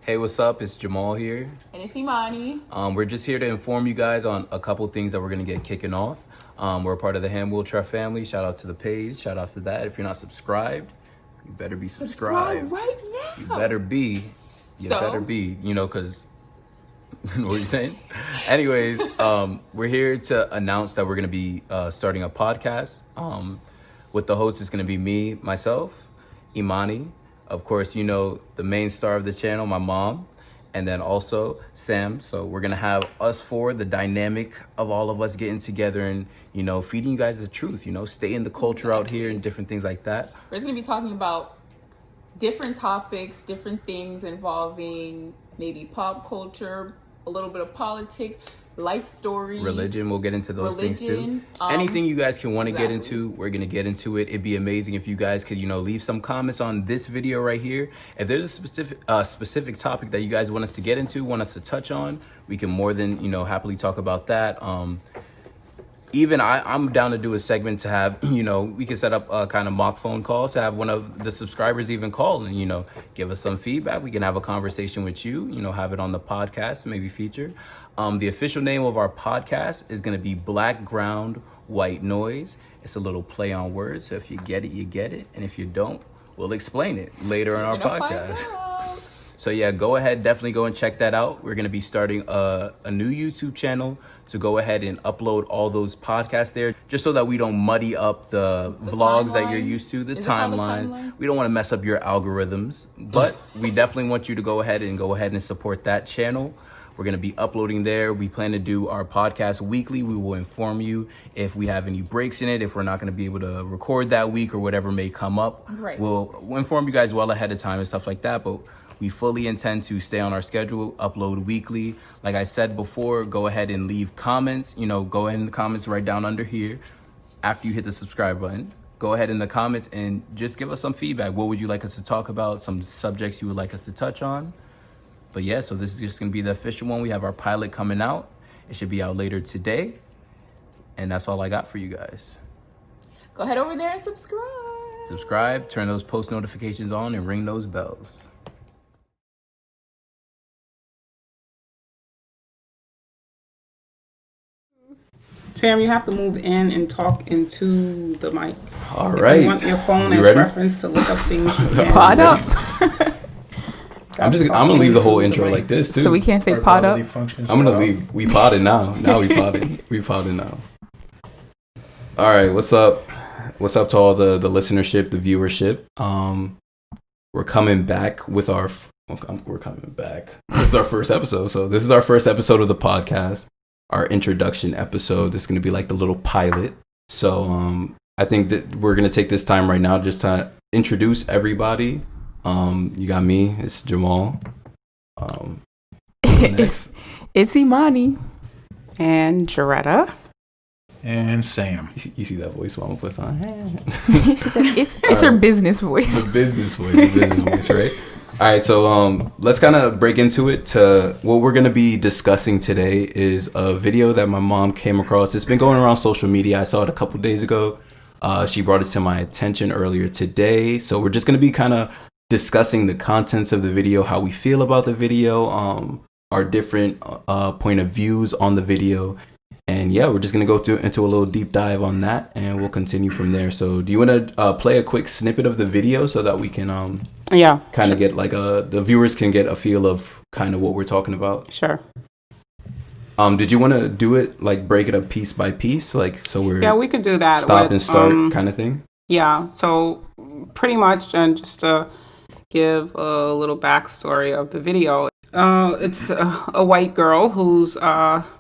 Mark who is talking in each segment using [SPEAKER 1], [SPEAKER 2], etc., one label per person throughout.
[SPEAKER 1] Hey, what's up? It's Jamal here.
[SPEAKER 2] And it's Imani.
[SPEAKER 1] We're just here to inform you guys on a couple things that we're going to get kicking off. We're a part of the Hand Wheelchair family. Shout out to the page. Shout out to that. If you're not subscribed, you better be subscribed.
[SPEAKER 2] Subscribe right now.
[SPEAKER 1] You better be. You know, because... what are you saying? Anyways, we're here to announce that we're going to be starting a podcast. With the host is going to be me, myself, Imani. Of course, you know, the main star of the channel, my mom, and then also Sam. So we're going to have us four, the dynamic of all of us getting together and, you know, feeding you guys the truth, you know, stay in the culture out here and different things like that.
[SPEAKER 2] We're going to be talking about different topics, different things involving maybe pop culture, a little bit of politics, life stories,
[SPEAKER 1] religion. We'll get into those things too. Anything you guys can want to get into, we're gonna get into it. It'd be amazing if you guys could, you know, leave some comments on this video right here. If there's a specific topic that you guys want us to get into, want us to touch on, we can more than, you know, happily talk about that. Even I'm down to do a segment to have, you know, we can set up a kind of mock phone call to have one of the subscribers even call and, you know, give us some feedback. We can have a conversation with you, you know, have it on the podcast, maybe feature. The official name of our podcast is going to be Blackground, White Noise. It's a little play on words. So if you get it, you get it. And if you don't, we'll explain it later in our podcast. So yeah, go ahead, definitely go and check that out. We're going to be starting a new YouTube channel to go ahead and upload all those podcasts there, just so that we don't muddy up the vlogs that you're used to, the timelines. We don't want to mess up your algorithms, but we definitely want you to go ahead and support that channel. We're going to be uploading there. We plan to do our podcast weekly. We will inform you if we have any breaks in it, if we're not going to be able to record that week or whatever may come up.
[SPEAKER 2] Right.
[SPEAKER 1] We'll inform you guys well ahead of time and stuff like that, but we fully intend to stay on our schedule, upload weekly. Like I said before, go ahead and leave comments. You know, go ahead in the comments right down under here. After you hit the subscribe button, go ahead in the comments and just give us some feedback. What would you like us to talk about? Some subjects you would like us to touch on? But yeah, so this is just going to be the official one. We have our pilot coming out. It should be out later today. And that's all I got for you guys.
[SPEAKER 2] Go ahead over there and subscribe.
[SPEAKER 1] Subscribe, turn those post notifications on, and ring those bells.
[SPEAKER 3] Sam, you have to move in and talk into the mic.
[SPEAKER 1] All right.
[SPEAKER 3] If you want your phone as
[SPEAKER 1] ready?
[SPEAKER 3] Reference to look up things. You can.
[SPEAKER 2] Pod up.
[SPEAKER 1] I'm gonna leave the whole intro like this too.
[SPEAKER 2] So we can't say pod up.
[SPEAKER 1] I'm gonna leave. We podded now. Now we podded. We podded now. All right. What's up? What's up to all the listenership, the viewership? We're coming back with our. We're coming back. This is our first episode. So this is our first episode of the podcast. Our introduction episode. This is gonna be like the little pilot. So I think that we're gonna take this time right now just to introduce everybody. You got me. It's Jamal.
[SPEAKER 2] It's Imani
[SPEAKER 3] And Jaretta.
[SPEAKER 4] And Sam.
[SPEAKER 1] You see that voice Mama puts on?
[SPEAKER 2] it's her business voice.
[SPEAKER 1] The business voice, right? All right, so let's kind of break into it. To what we're going to be discussing today is a video that my mom came across. It's been going around social media. I saw it a couple days ago. She brought it to my attention earlier today. So we're just going to be kind of discussing the contents of the video, how we feel about the video, our different point of views on the video. And yeah, we're just going to go into a little deep dive on that, and we'll continue from there. So do you want to play a quick snippet of the video so that we can kind of get like the viewers can get a feel of kind of what we're talking about?
[SPEAKER 3] Sure.
[SPEAKER 1] Did you want to do it, like break it up piece by piece? Like, so
[SPEAKER 3] we could do that.
[SPEAKER 1] Stop and start kind of thing? Yeah.
[SPEAKER 3] So pretty much, and just to give a little backstory of the video, it's a white girl who's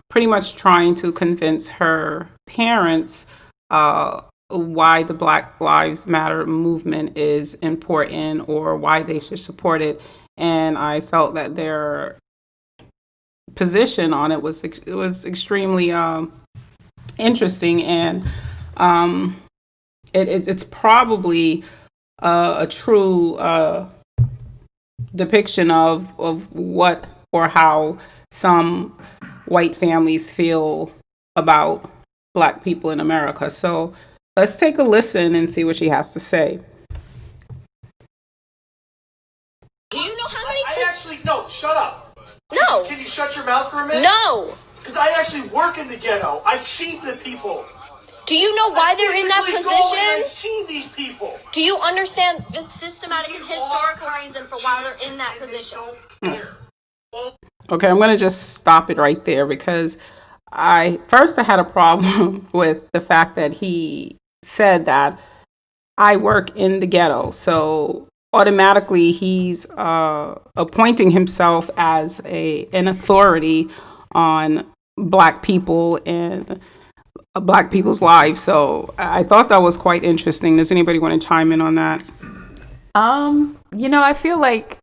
[SPEAKER 3] pretty much trying to convince her parents why the Black Lives Matter movement is important or why they should support it. And I felt that their position on it was extremely interesting, and it's probably a true depiction of what or how some white families feel about Black people in America. So let's take a listen and see what she has to say.
[SPEAKER 5] Do you know how many? I actually know. No, shut up.
[SPEAKER 6] No.
[SPEAKER 5] Can you shut your mouth for a minute?
[SPEAKER 6] No.
[SPEAKER 5] Because I actually work in the ghetto. I see the people.
[SPEAKER 6] Do you know why they're in that
[SPEAKER 5] physically go and I
[SPEAKER 6] position?
[SPEAKER 5] see these people.
[SPEAKER 6] Do you understand the systematic and historical reason for why they're in that position?
[SPEAKER 3] Okay, I'm going to just stop it right there because I had a problem with the fact that he said that I work in the ghetto. So automatically he's appointing himself as an authority on Black people and Black people's lives. So I thought that was quite interesting. Does anybody want to chime in on that?
[SPEAKER 2] I feel like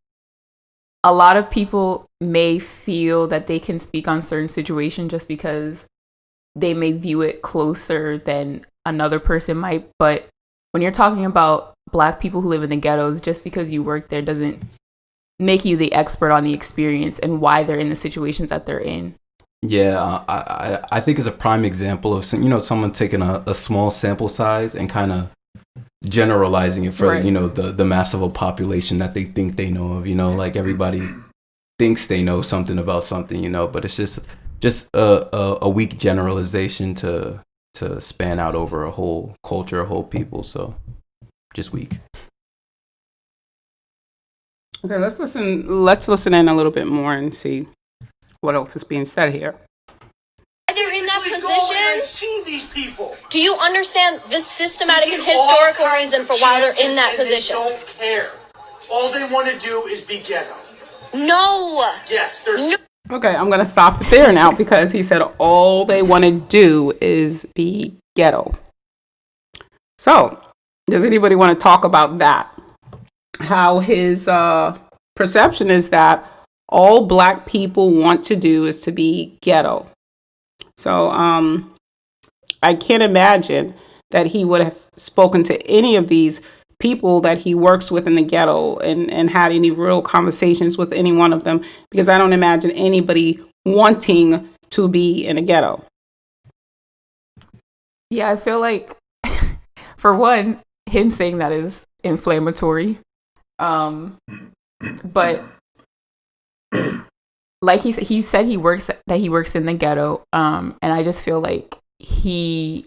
[SPEAKER 2] a lot of people may feel that they can speak on certain situations just because they may view it closer than another person might. But when you're talking about Black people who live in the ghettos, just because you work there doesn't make you the expert on the experience and why they're in the situations that they're in.
[SPEAKER 1] Yeah, I think it's a prime example of someone taking a small sample size and kind of generalizing it for
[SPEAKER 2] Right.
[SPEAKER 1] the mass of a population that they think they know of. Like everybody thinks they know something about something, but it's just a weak generalization to span out over a whole culture, a whole people. So just weak.
[SPEAKER 3] Okay, let's listen in a little bit more and see what else is being said here.
[SPEAKER 6] They're in that
[SPEAKER 5] Physically go and I
[SPEAKER 6] position.
[SPEAKER 5] see these people.
[SPEAKER 6] Do you understand the systematic and
[SPEAKER 5] They get all
[SPEAKER 6] historical
[SPEAKER 5] kinds
[SPEAKER 6] reason
[SPEAKER 5] of
[SPEAKER 6] for why they're
[SPEAKER 5] chances
[SPEAKER 6] in that
[SPEAKER 5] and
[SPEAKER 6] position?
[SPEAKER 5] They don't care. All they want to do is be ghetto.
[SPEAKER 6] No.
[SPEAKER 5] Yes, there's.
[SPEAKER 3] Okay, I'm going to stop it there now because he said all they want to do is be ghetto. So, does anybody want to talk about that? How his perception is that all Black people want to do is to be ghetto. So, I can't imagine that he would have spoken to any of these people that he works with in the ghetto and had any real conversations with any one of them, because I don't imagine anybody wanting to be in a ghetto.
[SPEAKER 2] Yeah, I feel like, for one, him saying that is inflammatory. But like he said he works in the ghetto. And I just feel like he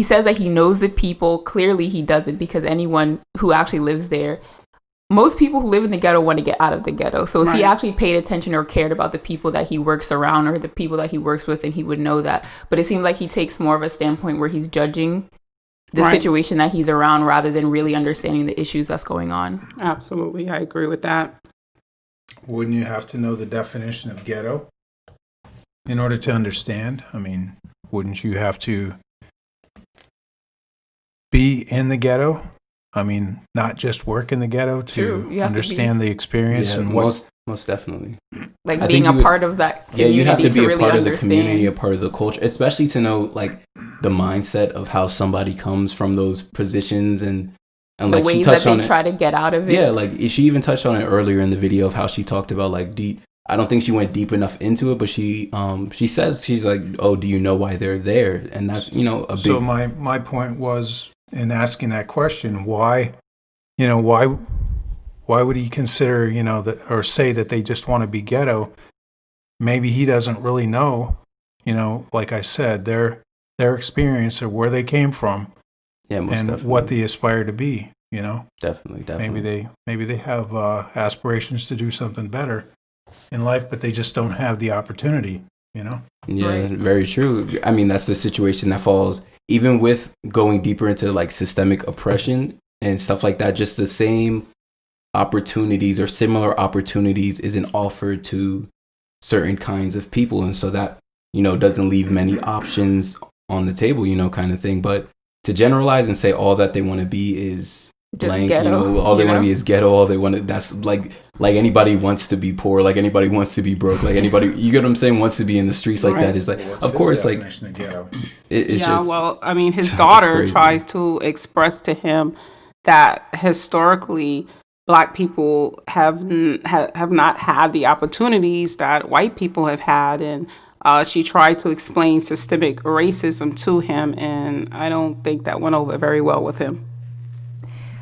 [SPEAKER 2] says that he knows the people. Clearly he doesn't, because anyone who actually lives there, most people who live in the ghetto want to get out of the ghetto. So if he actually paid attention or cared about the people that he works around or the people that he works with, then he would know that. But it seems like he takes more of a standpoint where he's judging the situation that he's around rather than really understanding the issues that's going on.
[SPEAKER 3] Absolutely. I agree with that.
[SPEAKER 4] Wouldn't you have to know the definition of ghetto in order to understand? I mean, wouldn't you have to be in the ghetto? I mean, not just work in the ghetto to understand the experience and what.
[SPEAKER 1] Most definitely.
[SPEAKER 2] Like being a part of that community.
[SPEAKER 1] Yeah, you have to be a
[SPEAKER 2] really
[SPEAKER 1] part of the
[SPEAKER 2] understand.
[SPEAKER 1] community, a part of the culture, especially to know like the mindset of how somebody comes from those positions and
[SPEAKER 2] the
[SPEAKER 1] like
[SPEAKER 2] ways
[SPEAKER 1] she
[SPEAKER 2] that
[SPEAKER 1] touched on
[SPEAKER 2] they
[SPEAKER 1] it.
[SPEAKER 2] try to get out of it.
[SPEAKER 1] Yeah, like she even touched on it earlier in the video of how she talked about like deep. I don't think she went deep enough into it, but she says, she's like, oh, do you know why they're there? And that's, a big.
[SPEAKER 4] So my point was in asking that question, why would he consider, that, or say that they just want to be ghetto? Maybe he doesn't really know, like I said, their experience or where they came from,
[SPEAKER 1] most
[SPEAKER 4] and
[SPEAKER 1] definitely.
[SPEAKER 4] what they aspire to be,
[SPEAKER 1] Definitely.
[SPEAKER 4] Maybe they have aspirations to do something better in life, but they just don't have the opportunity,
[SPEAKER 1] Yeah,
[SPEAKER 2] Right.
[SPEAKER 1] very true. I mean, that's the situation that falls, even with going deeper into like systemic oppression and stuff like that, just the same opportunities or similar opportunities isn't offered to certain kinds of people. And so that, doesn't leave many options on the table, kind of thing. But to generalize and say all that they want to be is
[SPEAKER 2] Just
[SPEAKER 1] blank,
[SPEAKER 2] ghetto,
[SPEAKER 1] all they want to be is ghetto. All they want to, that's like anybody wants to be poor, like anybody wants to be broke, like anybody, you get what I'm saying, wants to be in the streets like that. Is like, of course, like it's just,
[SPEAKER 3] well, I mean, his daughter tries to express to him that historically Black people have not had the opportunities that white people have had, and she tried to explain systemic racism to him, and I don't think that went over very well with him.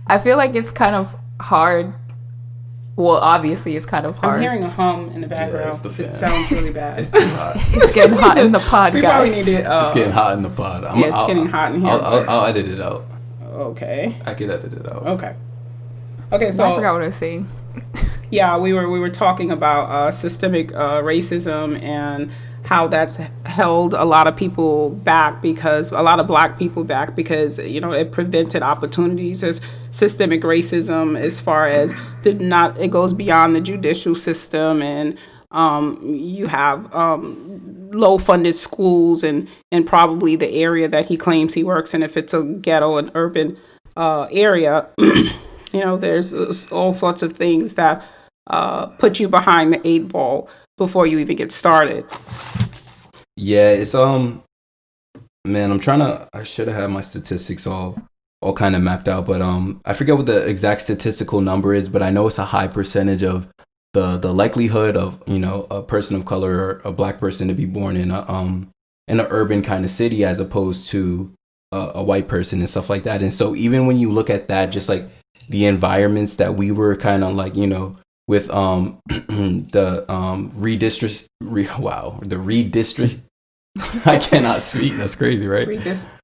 [SPEAKER 2] I feel like it's kind of hard Well, obviously, it's kind of hard.
[SPEAKER 3] I'm hearing a hum in the background.
[SPEAKER 1] it's the fan.
[SPEAKER 3] It sounds really bad.
[SPEAKER 1] It's too hot.
[SPEAKER 2] It's getting hot in the pod,
[SPEAKER 3] We
[SPEAKER 2] guys.
[SPEAKER 3] probably need to.
[SPEAKER 1] It's getting hot in the pod.
[SPEAKER 3] It's getting hot in here.
[SPEAKER 1] I'll edit it out.
[SPEAKER 3] Okay.
[SPEAKER 1] I can edit it out.
[SPEAKER 3] Okay. Okay. So
[SPEAKER 2] I forgot what I was saying.
[SPEAKER 3] yeah, we were talking about systemic racism and how that's held a lot of people back, because a lot of black people back, because it prevented opportunities. As systemic racism, as far as it goes beyond the judicial system, and you have low funded schools and probably the area that he claims he works in, if it's a ghetto and urban area. There's all sorts of things that put you behind the 8 ball before you even get started.
[SPEAKER 1] Yeah, it's man, I should have had my statistics all kind of mapped out, but I forget what the exact statistical number is, but I know it's a high percentage of the likelihood of a person of color or a black person to be born in an urban kind of city as opposed to a white person and stuff like that. And so even when you look at that, just like the environments that we were kind of like with the redistrict. I cannot speak. That's crazy, right?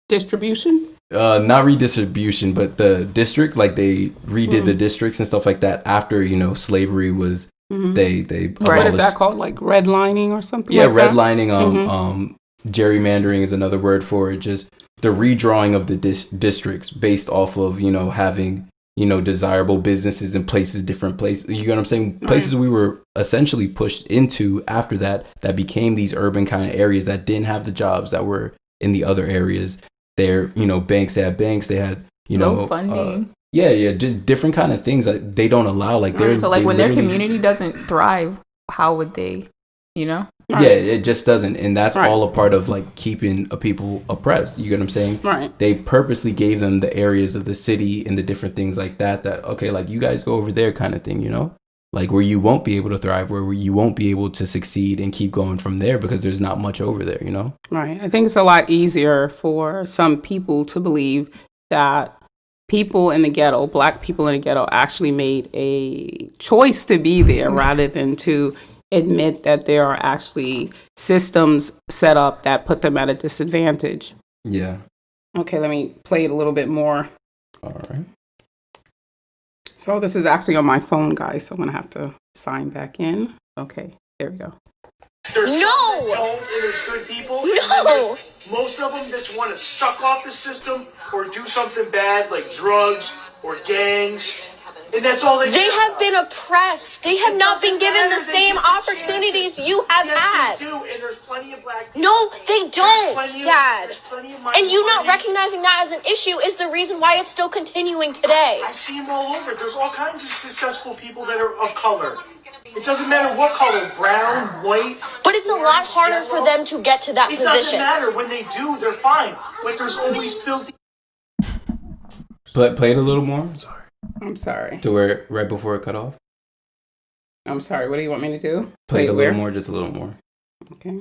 [SPEAKER 3] Distribution?
[SPEAKER 1] Not redistribution, but the district. Like they redid the districts and stuff like that after slavery was. They
[SPEAKER 3] what is that called? Like redlining or something?
[SPEAKER 1] Yeah,
[SPEAKER 3] like
[SPEAKER 1] redlining. Gerrymandering is another word for it. Just the redrawing of the districts based off of having desirable businesses and places, different places. You know what I'm saying? Places we were essentially pushed into after that became these urban kind of areas that didn't have the jobs that were in the other areas. They're, banks, they had,
[SPEAKER 2] low funding.
[SPEAKER 1] Just different kind of things that they don't allow. Like
[SPEAKER 2] so like when their community doesn't thrive, how would they,
[SPEAKER 1] Yeah, it just doesn't. And that's all a part of like keeping a people oppressed. You get what I'm saying?
[SPEAKER 3] Right.
[SPEAKER 1] They purposely gave them the areas of the city and the different things like that, okay, like you guys go over there kind of thing, like where you won't be able to thrive, where you won't be able to succeed and keep going from there because there's not much over there,
[SPEAKER 3] Right. I think it's a lot easier for some people to believe that people in the ghetto, black people in the ghetto, actually made a choice to be there rather than to admit that there are actually systems set up that put them at a disadvantage.
[SPEAKER 1] Yeah.
[SPEAKER 3] Okay, let me play it a little bit more.
[SPEAKER 1] All right.
[SPEAKER 3] So this is actually on my phone, guys, so I'm going to have to sign back in. Okay, there we go.
[SPEAKER 5] There's
[SPEAKER 6] No!
[SPEAKER 5] some that don't, and there's good people.
[SPEAKER 6] No!
[SPEAKER 5] Most of them just want to suck off the system or do something bad like drugs or gangs. And that's all they
[SPEAKER 6] They
[SPEAKER 5] do.
[SPEAKER 6] have been oppressed. They have not been given the same opportunities you have had.
[SPEAKER 5] They do, and there's plenty of black people.
[SPEAKER 6] No, they don't, Dad.
[SPEAKER 5] There's plenty of
[SPEAKER 6] And you not
[SPEAKER 5] minorities.
[SPEAKER 6] recognizing that as an issue is the reason why it's still continuing today.
[SPEAKER 5] I see them all over. There's all kinds of successful people that are of color. It doesn't matter what color, brown, white.
[SPEAKER 6] But it's a lot harder for them to get to that
[SPEAKER 5] It doesn't
[SPEAKER 6] position.
[SPEAKER 5] matter. When they do, they're fine. But there's always filthy.
[SPEAKER 1] Play it a little more.
[SPEAKER 3] I'm sorry.
[SPEAKER 1] To where right before it cut off.
[SPEAKER 3] I'm sorry. What do you want me to do?
[SPEAKER 1] Play it a little
[SPEAKER 3] where?
[SPEAKER 1] more, just a little more.
[SPEAKER 3] Okay.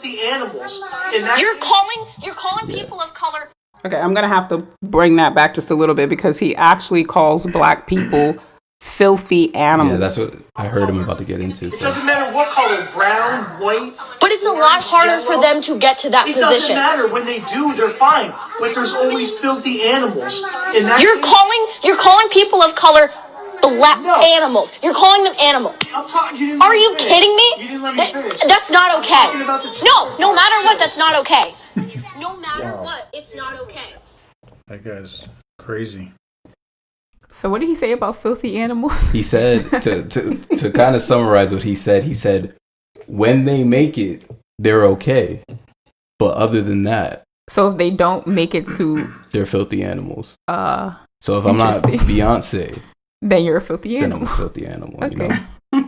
[SPEAKER 5] The animals. And that's
[SPEAKER 6] You're calling people of color.
[SPEAKER 3] Okay, I'm going to have to bring that back just a little bit because he actually calls black people filthy animals.
[SPEAKER 1] Yeah, that's what I heard him about to get into.
[SPEAKER 5] It
[SPEAKER 1] So.
[SPEAKER 5] doesn't matter what color, brown, white.
[SPEAKER 6] But it's a lot harder for
[SPEAKER 5] yellow.
[SPEAKER 6] them to get to that
[SPEAKER 5] It doesn't
[SPEAKER 6] position.
[SPEAKER 5] matter. When they do, they're fine. But there's always filthy animals. And that's
[SPEAKER 6] You're calling people of color black animals. You're calling them animals.
[SPEAKER 5] I'm talking. You didn't let
[SPEAKER 6] Are
[SPEAKER 5] me
[SPEAKER 6] you
[SPEAKER 5] finish.
[SPEAKER 6] kidding me?
[SPEAKER 5] You didn't let me finish.
[SPEAKER 6] That's not
[SPEAKER 5] I'm talking
[SPEAKER 6] okay.
[SPEAKER 5] about the
[SPEAKER 6] No matter what, that's not okay. No matter what, it's not okay.
[SPEAKER 4] That guy's crazy.
[SPEAKER 2] So what did he say about filthy animals?
[SPEAKER 1] He said to kind of summarize what he said, when they make it, they're okay. But other than that,
[SPEAKER 2] So if they don't make it to
[SPEAKER 1] they're filthy animals. So if I'm not
[SPEAKER 2] Interesting.
[SPEAKER 1] Beyonce,
[SPEAKER 2] then you're a filthy
[SPEAKER 1] then I'm
[SPEAKER 2] animal.
[SPEAKER 1] a filthy animal.
[SPEAKER 2] Okay.
[SPEAKER 1] You know?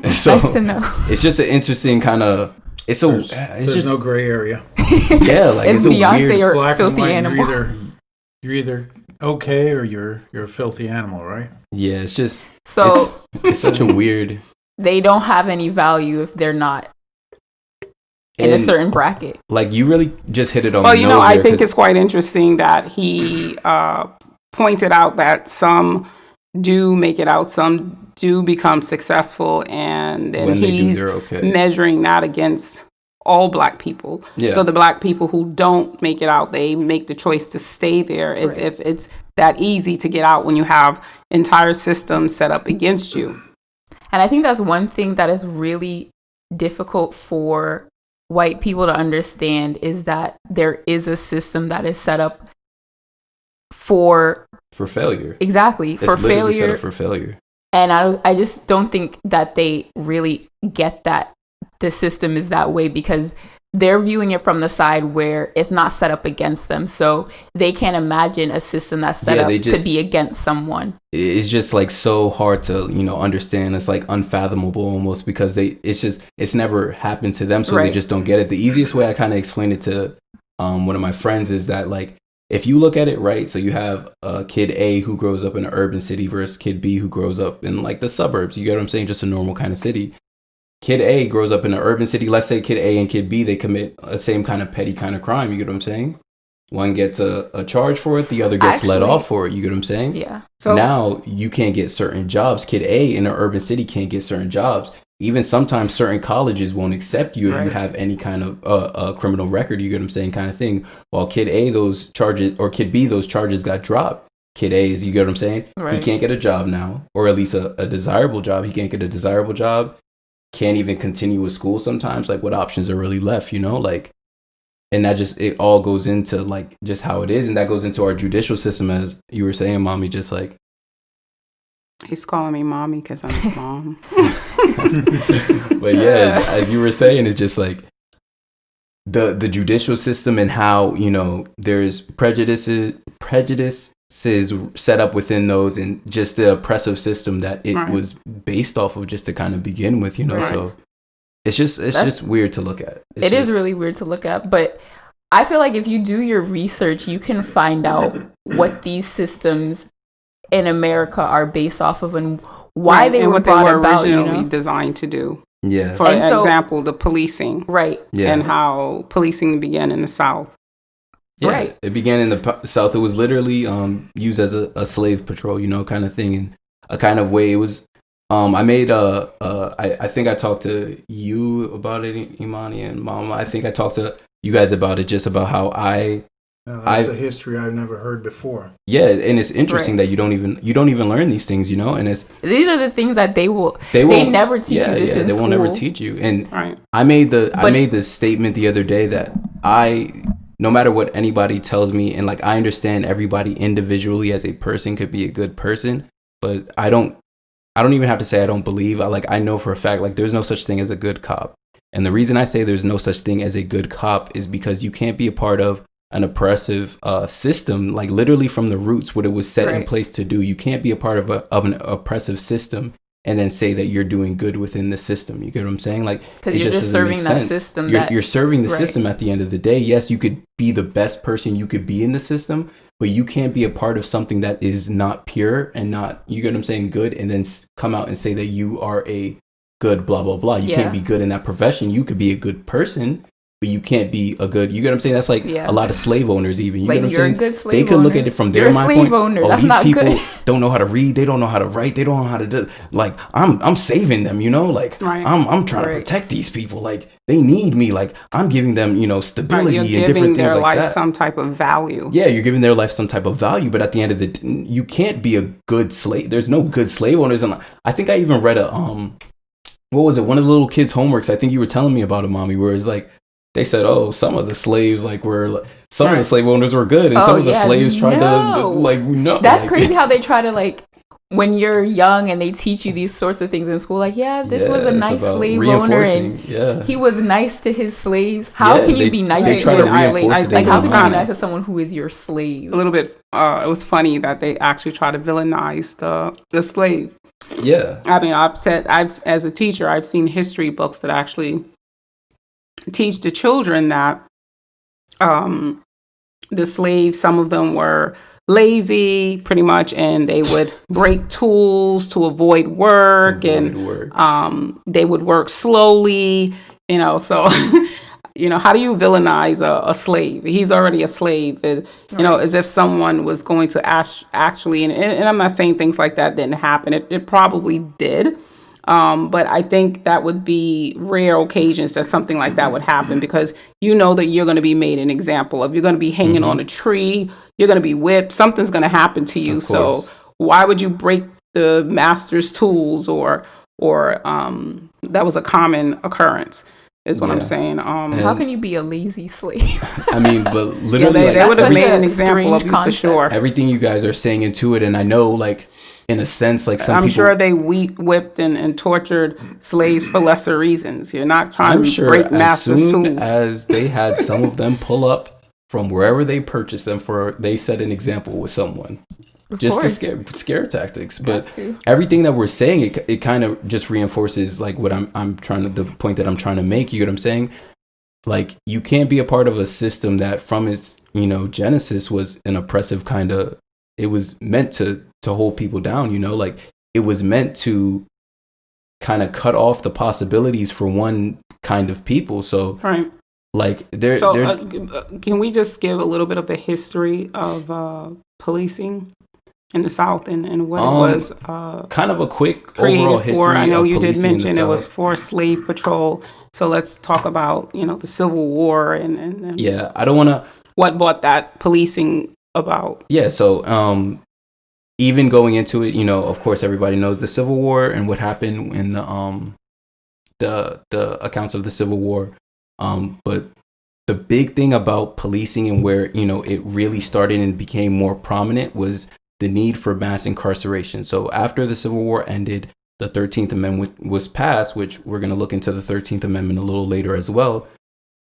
[SPEAKER 1] And so
[SPEAKER 2] Nice to know.
[SPEAKER 1] it's just an interesting kind of.
[SPEAKER 4] There's
[SPEAKER 1] just
[SPEAKER 4] no gray area.
[SPEAKER 1] yeah, like
[SPEAKER 2] It's
[SPEAKER 1] it's, a
[SPEAKER 2] Beyonce
[SPEAKER 1] weird.
[SPEAKER 2] or
[SPEAKER 4] Black and
[SPEAKER 2] filthy
[SPEAKER 4] white,
[SPEAKER 2] animal.
[SPEAKER 4] You're either okay or you're a filthy animal, right?
[SPEAKER 1] Yeah, it's just
[SPEAKER 2] So
[SPEAKER 1] it's such a weird.
[SPEAKER 2] they don't have any value if they're not in a
[SPEAKER 1] and,
[SPEAKER 2] certain bracket.
[SPEAKER 1] Like you really just hit it on.
[SPEAKER 3] Well,
[SPEAKER 1] the
[SPEAKER 3] you
[SPEAKER 1] nose
[SPEAKER 3] know, I
[SPEAKER 1] there,
[SPEAKER 3] think
[SPEAKER 1] 'cause-
[SPEAKER 3] it's quite interesting that he pointed out that some do make it out. Some do become successful, and then
[SPEAKER 1] When they do,
[SPEAKER 3] he's
[SPEAKER 1] they're okay.
[SPEAKER 3] measuring that against all Black people.
[SPEAKER 1] Yeah.
[SPEAKER 3] So the Black people who don't make it out, they make the choice to stay there as if it's that easy to get out when you have entire systems set up against you.
[SPEAKER 2] And I think that's one thing that is really difficult for white people to understand, is that there is a system that is set up for
[SPEAKER 1] failure.
[SPEAKER 2] Exactly.
[SPEAKER 1] It's
[SPEAKER 2] For
[SPEAKER 1] literally set
[SPEAKER 2] failure.
[SPEAKER 1] up for failure.
[SPEAKER 2] And I just don't think that they really get that the system is that way, because they're viewing it from the side where it's not set up against them. So they can't imagine a system that's set up to be against someone.
[SPEAKER 1] It's just like so hard to, understand. It's like unfathomable almost, because it's never happened to them. So they just don't get it. The easiest way I kind of explain it to one of my friends is that, like, if you look at it, right, so you have kid A who grows up in an urban city versus kid B who grows up in like the suburbs. You get what I'm saying? Just a normal kind of city. Kid A grows up in an urban city. Let's say kid A and kid B, they commit a same kind of petty kind of crime. You get what I'm saying? One gets a charge for it. The other gets let off for it. You get what I'm saying?
[SPEAKER 2] Yeah.
[SPEAKER 1] So now you can't get certain jobs. Kid A in an urban city can't get certain jobs. Even sometimes certain colleges won't accept you if you have any kind of criminal record. You get what I'm saying? Kind of thing. While kid A, those charges, or kid B, those charges got dropped. Kid A is, you get what I'm saying? He can't get a job now, or at least a desirable job. He can't get a desirable job. Can't even continue with school sometimes. Like, what options are really left, like, and that just, it all goes into like just how it is. And that goes into our judicial system, as you were saying, Mommy, just like.
[SPEAKER 3] He's calling me Mommy because I'm his mom.
[SPEAKER 1] But yeah, as you were saying, it's just like the judicial system and how, there's prejudices set up within those, and just the oppressive system that it was based off of, just to kind of begin with, so it's just weird to look at.
[SPEAKER 2] It is really weird to look at, but I feel like if you do your research, you can find out what these systems in America are based off of, and why they were brought about,
[SPEAKER 3] originally designed to do.
[SPEAKER 1] Yeah.
[SPEAKER 3] For example, the policing.
[SPEAKER 2] Right.
[SPEAKER 1] Yeah.
[SPEAKER 3] And how policing began in the South.
[SPEAKER 1] Yeah,
[SPEAKER 2] right.
[SPEAKER 1] It began in the South. It was literally used as a slave patrol, kind of thing, in a kind of way. It was. I made I think I talked to you about it, Imani and Mama. I think I talked to you guys about it, just about how
[SPEAKER 4] that's a history I've never heard before.
[SPEAKER 1] Yeah, and it's interesting that you don't even learn these things, and
[SPEAKER 2] these are the things that they never teach you this in
[SPEAKER 1] they
[SPEAKER 2] school.
[SPEAKER 1] won't ever teach you. And I made this statement the other day that no matter what anybody tells me, and like, I understand everybody individually as a person could be a good person, but I don't even have to say I don't believe. I know for a fact, like, there's no such thing as a good cop. And the reason I say there's no such thing as a good cop is because you can't be a part of an oppressive system, like literally from the roots, what it was set in place to do. You can't be a part of an oppressive system and then say that you're doing good within the system. You get what I'm saying? Like,
[SPEAKER 2] because you're just serving that system.
[SPEAKER 1] You're serving the system at the end of the day. Yes, you could be the best person you could be in the system, but you can't be a part of something that is not pure and not, you get what I'm saying, good, and then come out and say that you are a good blah, blah, blah. You can't be good in that profession. You could be a good person, but you can't be a good, you get what I'm saying? That's like a lot of slave owners even. You
[SPEAKER 2] like,
[SPEAKER 1] get what I'm
[SPEAKER 2] you're
[SPEAKER 1] saying?
[SPEAKER 2] A good slave
[SPEAKER 1] they could
[SPEAKER 2] owner.
[SPEAKER 1] look at it from their mind point.
[SPEAKER 2] Owner.
[SPEAKER 1] Oh,
[SPEAKER 2] That's
[SPEAKER 1] these
[SPEAKER 2] not
[SPEAKER 1] people
[SPEAKER 2] good.
[SPEAKER 1] don't know how to read. They don't know how to write. They don't know how to do. Like, I'm saving them. Like, I'm trying to protect these people. Like, they need me. Like, I'm giving them, stability and different things like that. You're giving
[SPEAKER 3] their life some type of value.
[SPEAKER 1] Yeah, you're giving their life some type of value. But at the end of the day, you can't be a good slave. There's no good slave owners. And I think I even read what was it? One of the little kids' homeworks. I think you were telling me about it, Mommy, where it's like, they said, oh, some of the slaves of the slave owners were good, and some of the slaves tried to
[SPEAKER 2] That's crazy how they try to, when you're young and they teach you these sorts of things in school, this was a nice slave owner and he was nice to his slaves. How can you be nice to his slave? How can you be nice to someone who is your slave?
[SPEAKER 3] A little bit. It was funny that they actually try to villainize the slave.
[SPEAKER 1] Yeah.
[SPEAKER 3] I mean, as a teacher, I've seen history books that actually teach the children that the slaves, some of them were lazy pretty much, and they would break tools to avoid work. They would work slowly, so how do you villainize a slave? He's already a slave. As if someone was going to actually, and I'm not saying things like that didn't happen. It probably did. But I think that would be rare occasions that something like that would happen, because that you're going to be made an example of. You're going to be hanging on a tree. You're going to be whipped. Something's going to happen to you. So why would you break the master's tools or that was a common occurrence, is what I'm saying.
[SPEAKER 2] How can you be a lazy slave?
[SPEAKER 1] I mean, but literally,
[SPEAKER 3] they would have made an example of you for sure.
[SPEAKER 1] Everything you guys are saying into it, and I know, like, in a sense, like some
[SPEAKER 3] I'm
[SPEAKER 1] people,
[SPEAKER 3] sure they whipped and tortured slaves for lesser reasons. You're not trying to break master's tools.
[SPEAKER 1] As they had some of them pull up from wherever they purchased them they set an example with someone. Just the scare tactics. But everything that we're saying, it kind of just reinforces like what I'm trying to, the point that I'm trying to make. You get what I'm saying? Like, you can't be a part of a system that from its, genesis was an oppressive kind of, it was meant to hold people down, like it was meant to kind of cut off the possibilities for one kind of people. So,
[SPEAKER 3] right.
[SPEAKER 1] Like,
[SPEAKER 3] can we just give a little bit of the history of policing in the South and what it was
[SPEAKER 1] kind of a quick overall history?
[SPEAKER 3] I know
[SPEAKER 1] of
[SPEAKER 3] you did mention it was
[SPEAKER 1] South.
[SPEAKER 3] for slave patrol. So let's talk about, the Civil War and
[SPEAKER 1] yeah, I don't want to.
[SPEAKER 3] What brought that policing about?
[SPEAKER 1] Yeah, so even going into it, of course, everybody knows the Civil War and what happened in the accounts of the Civil War. But the big thing about policing and where, it really started and became more prominent was the need for mass incarceration. So after the Civil War ended, the 13th Amendment was passed, which we're going to look into the 13th Amendment a little later as well.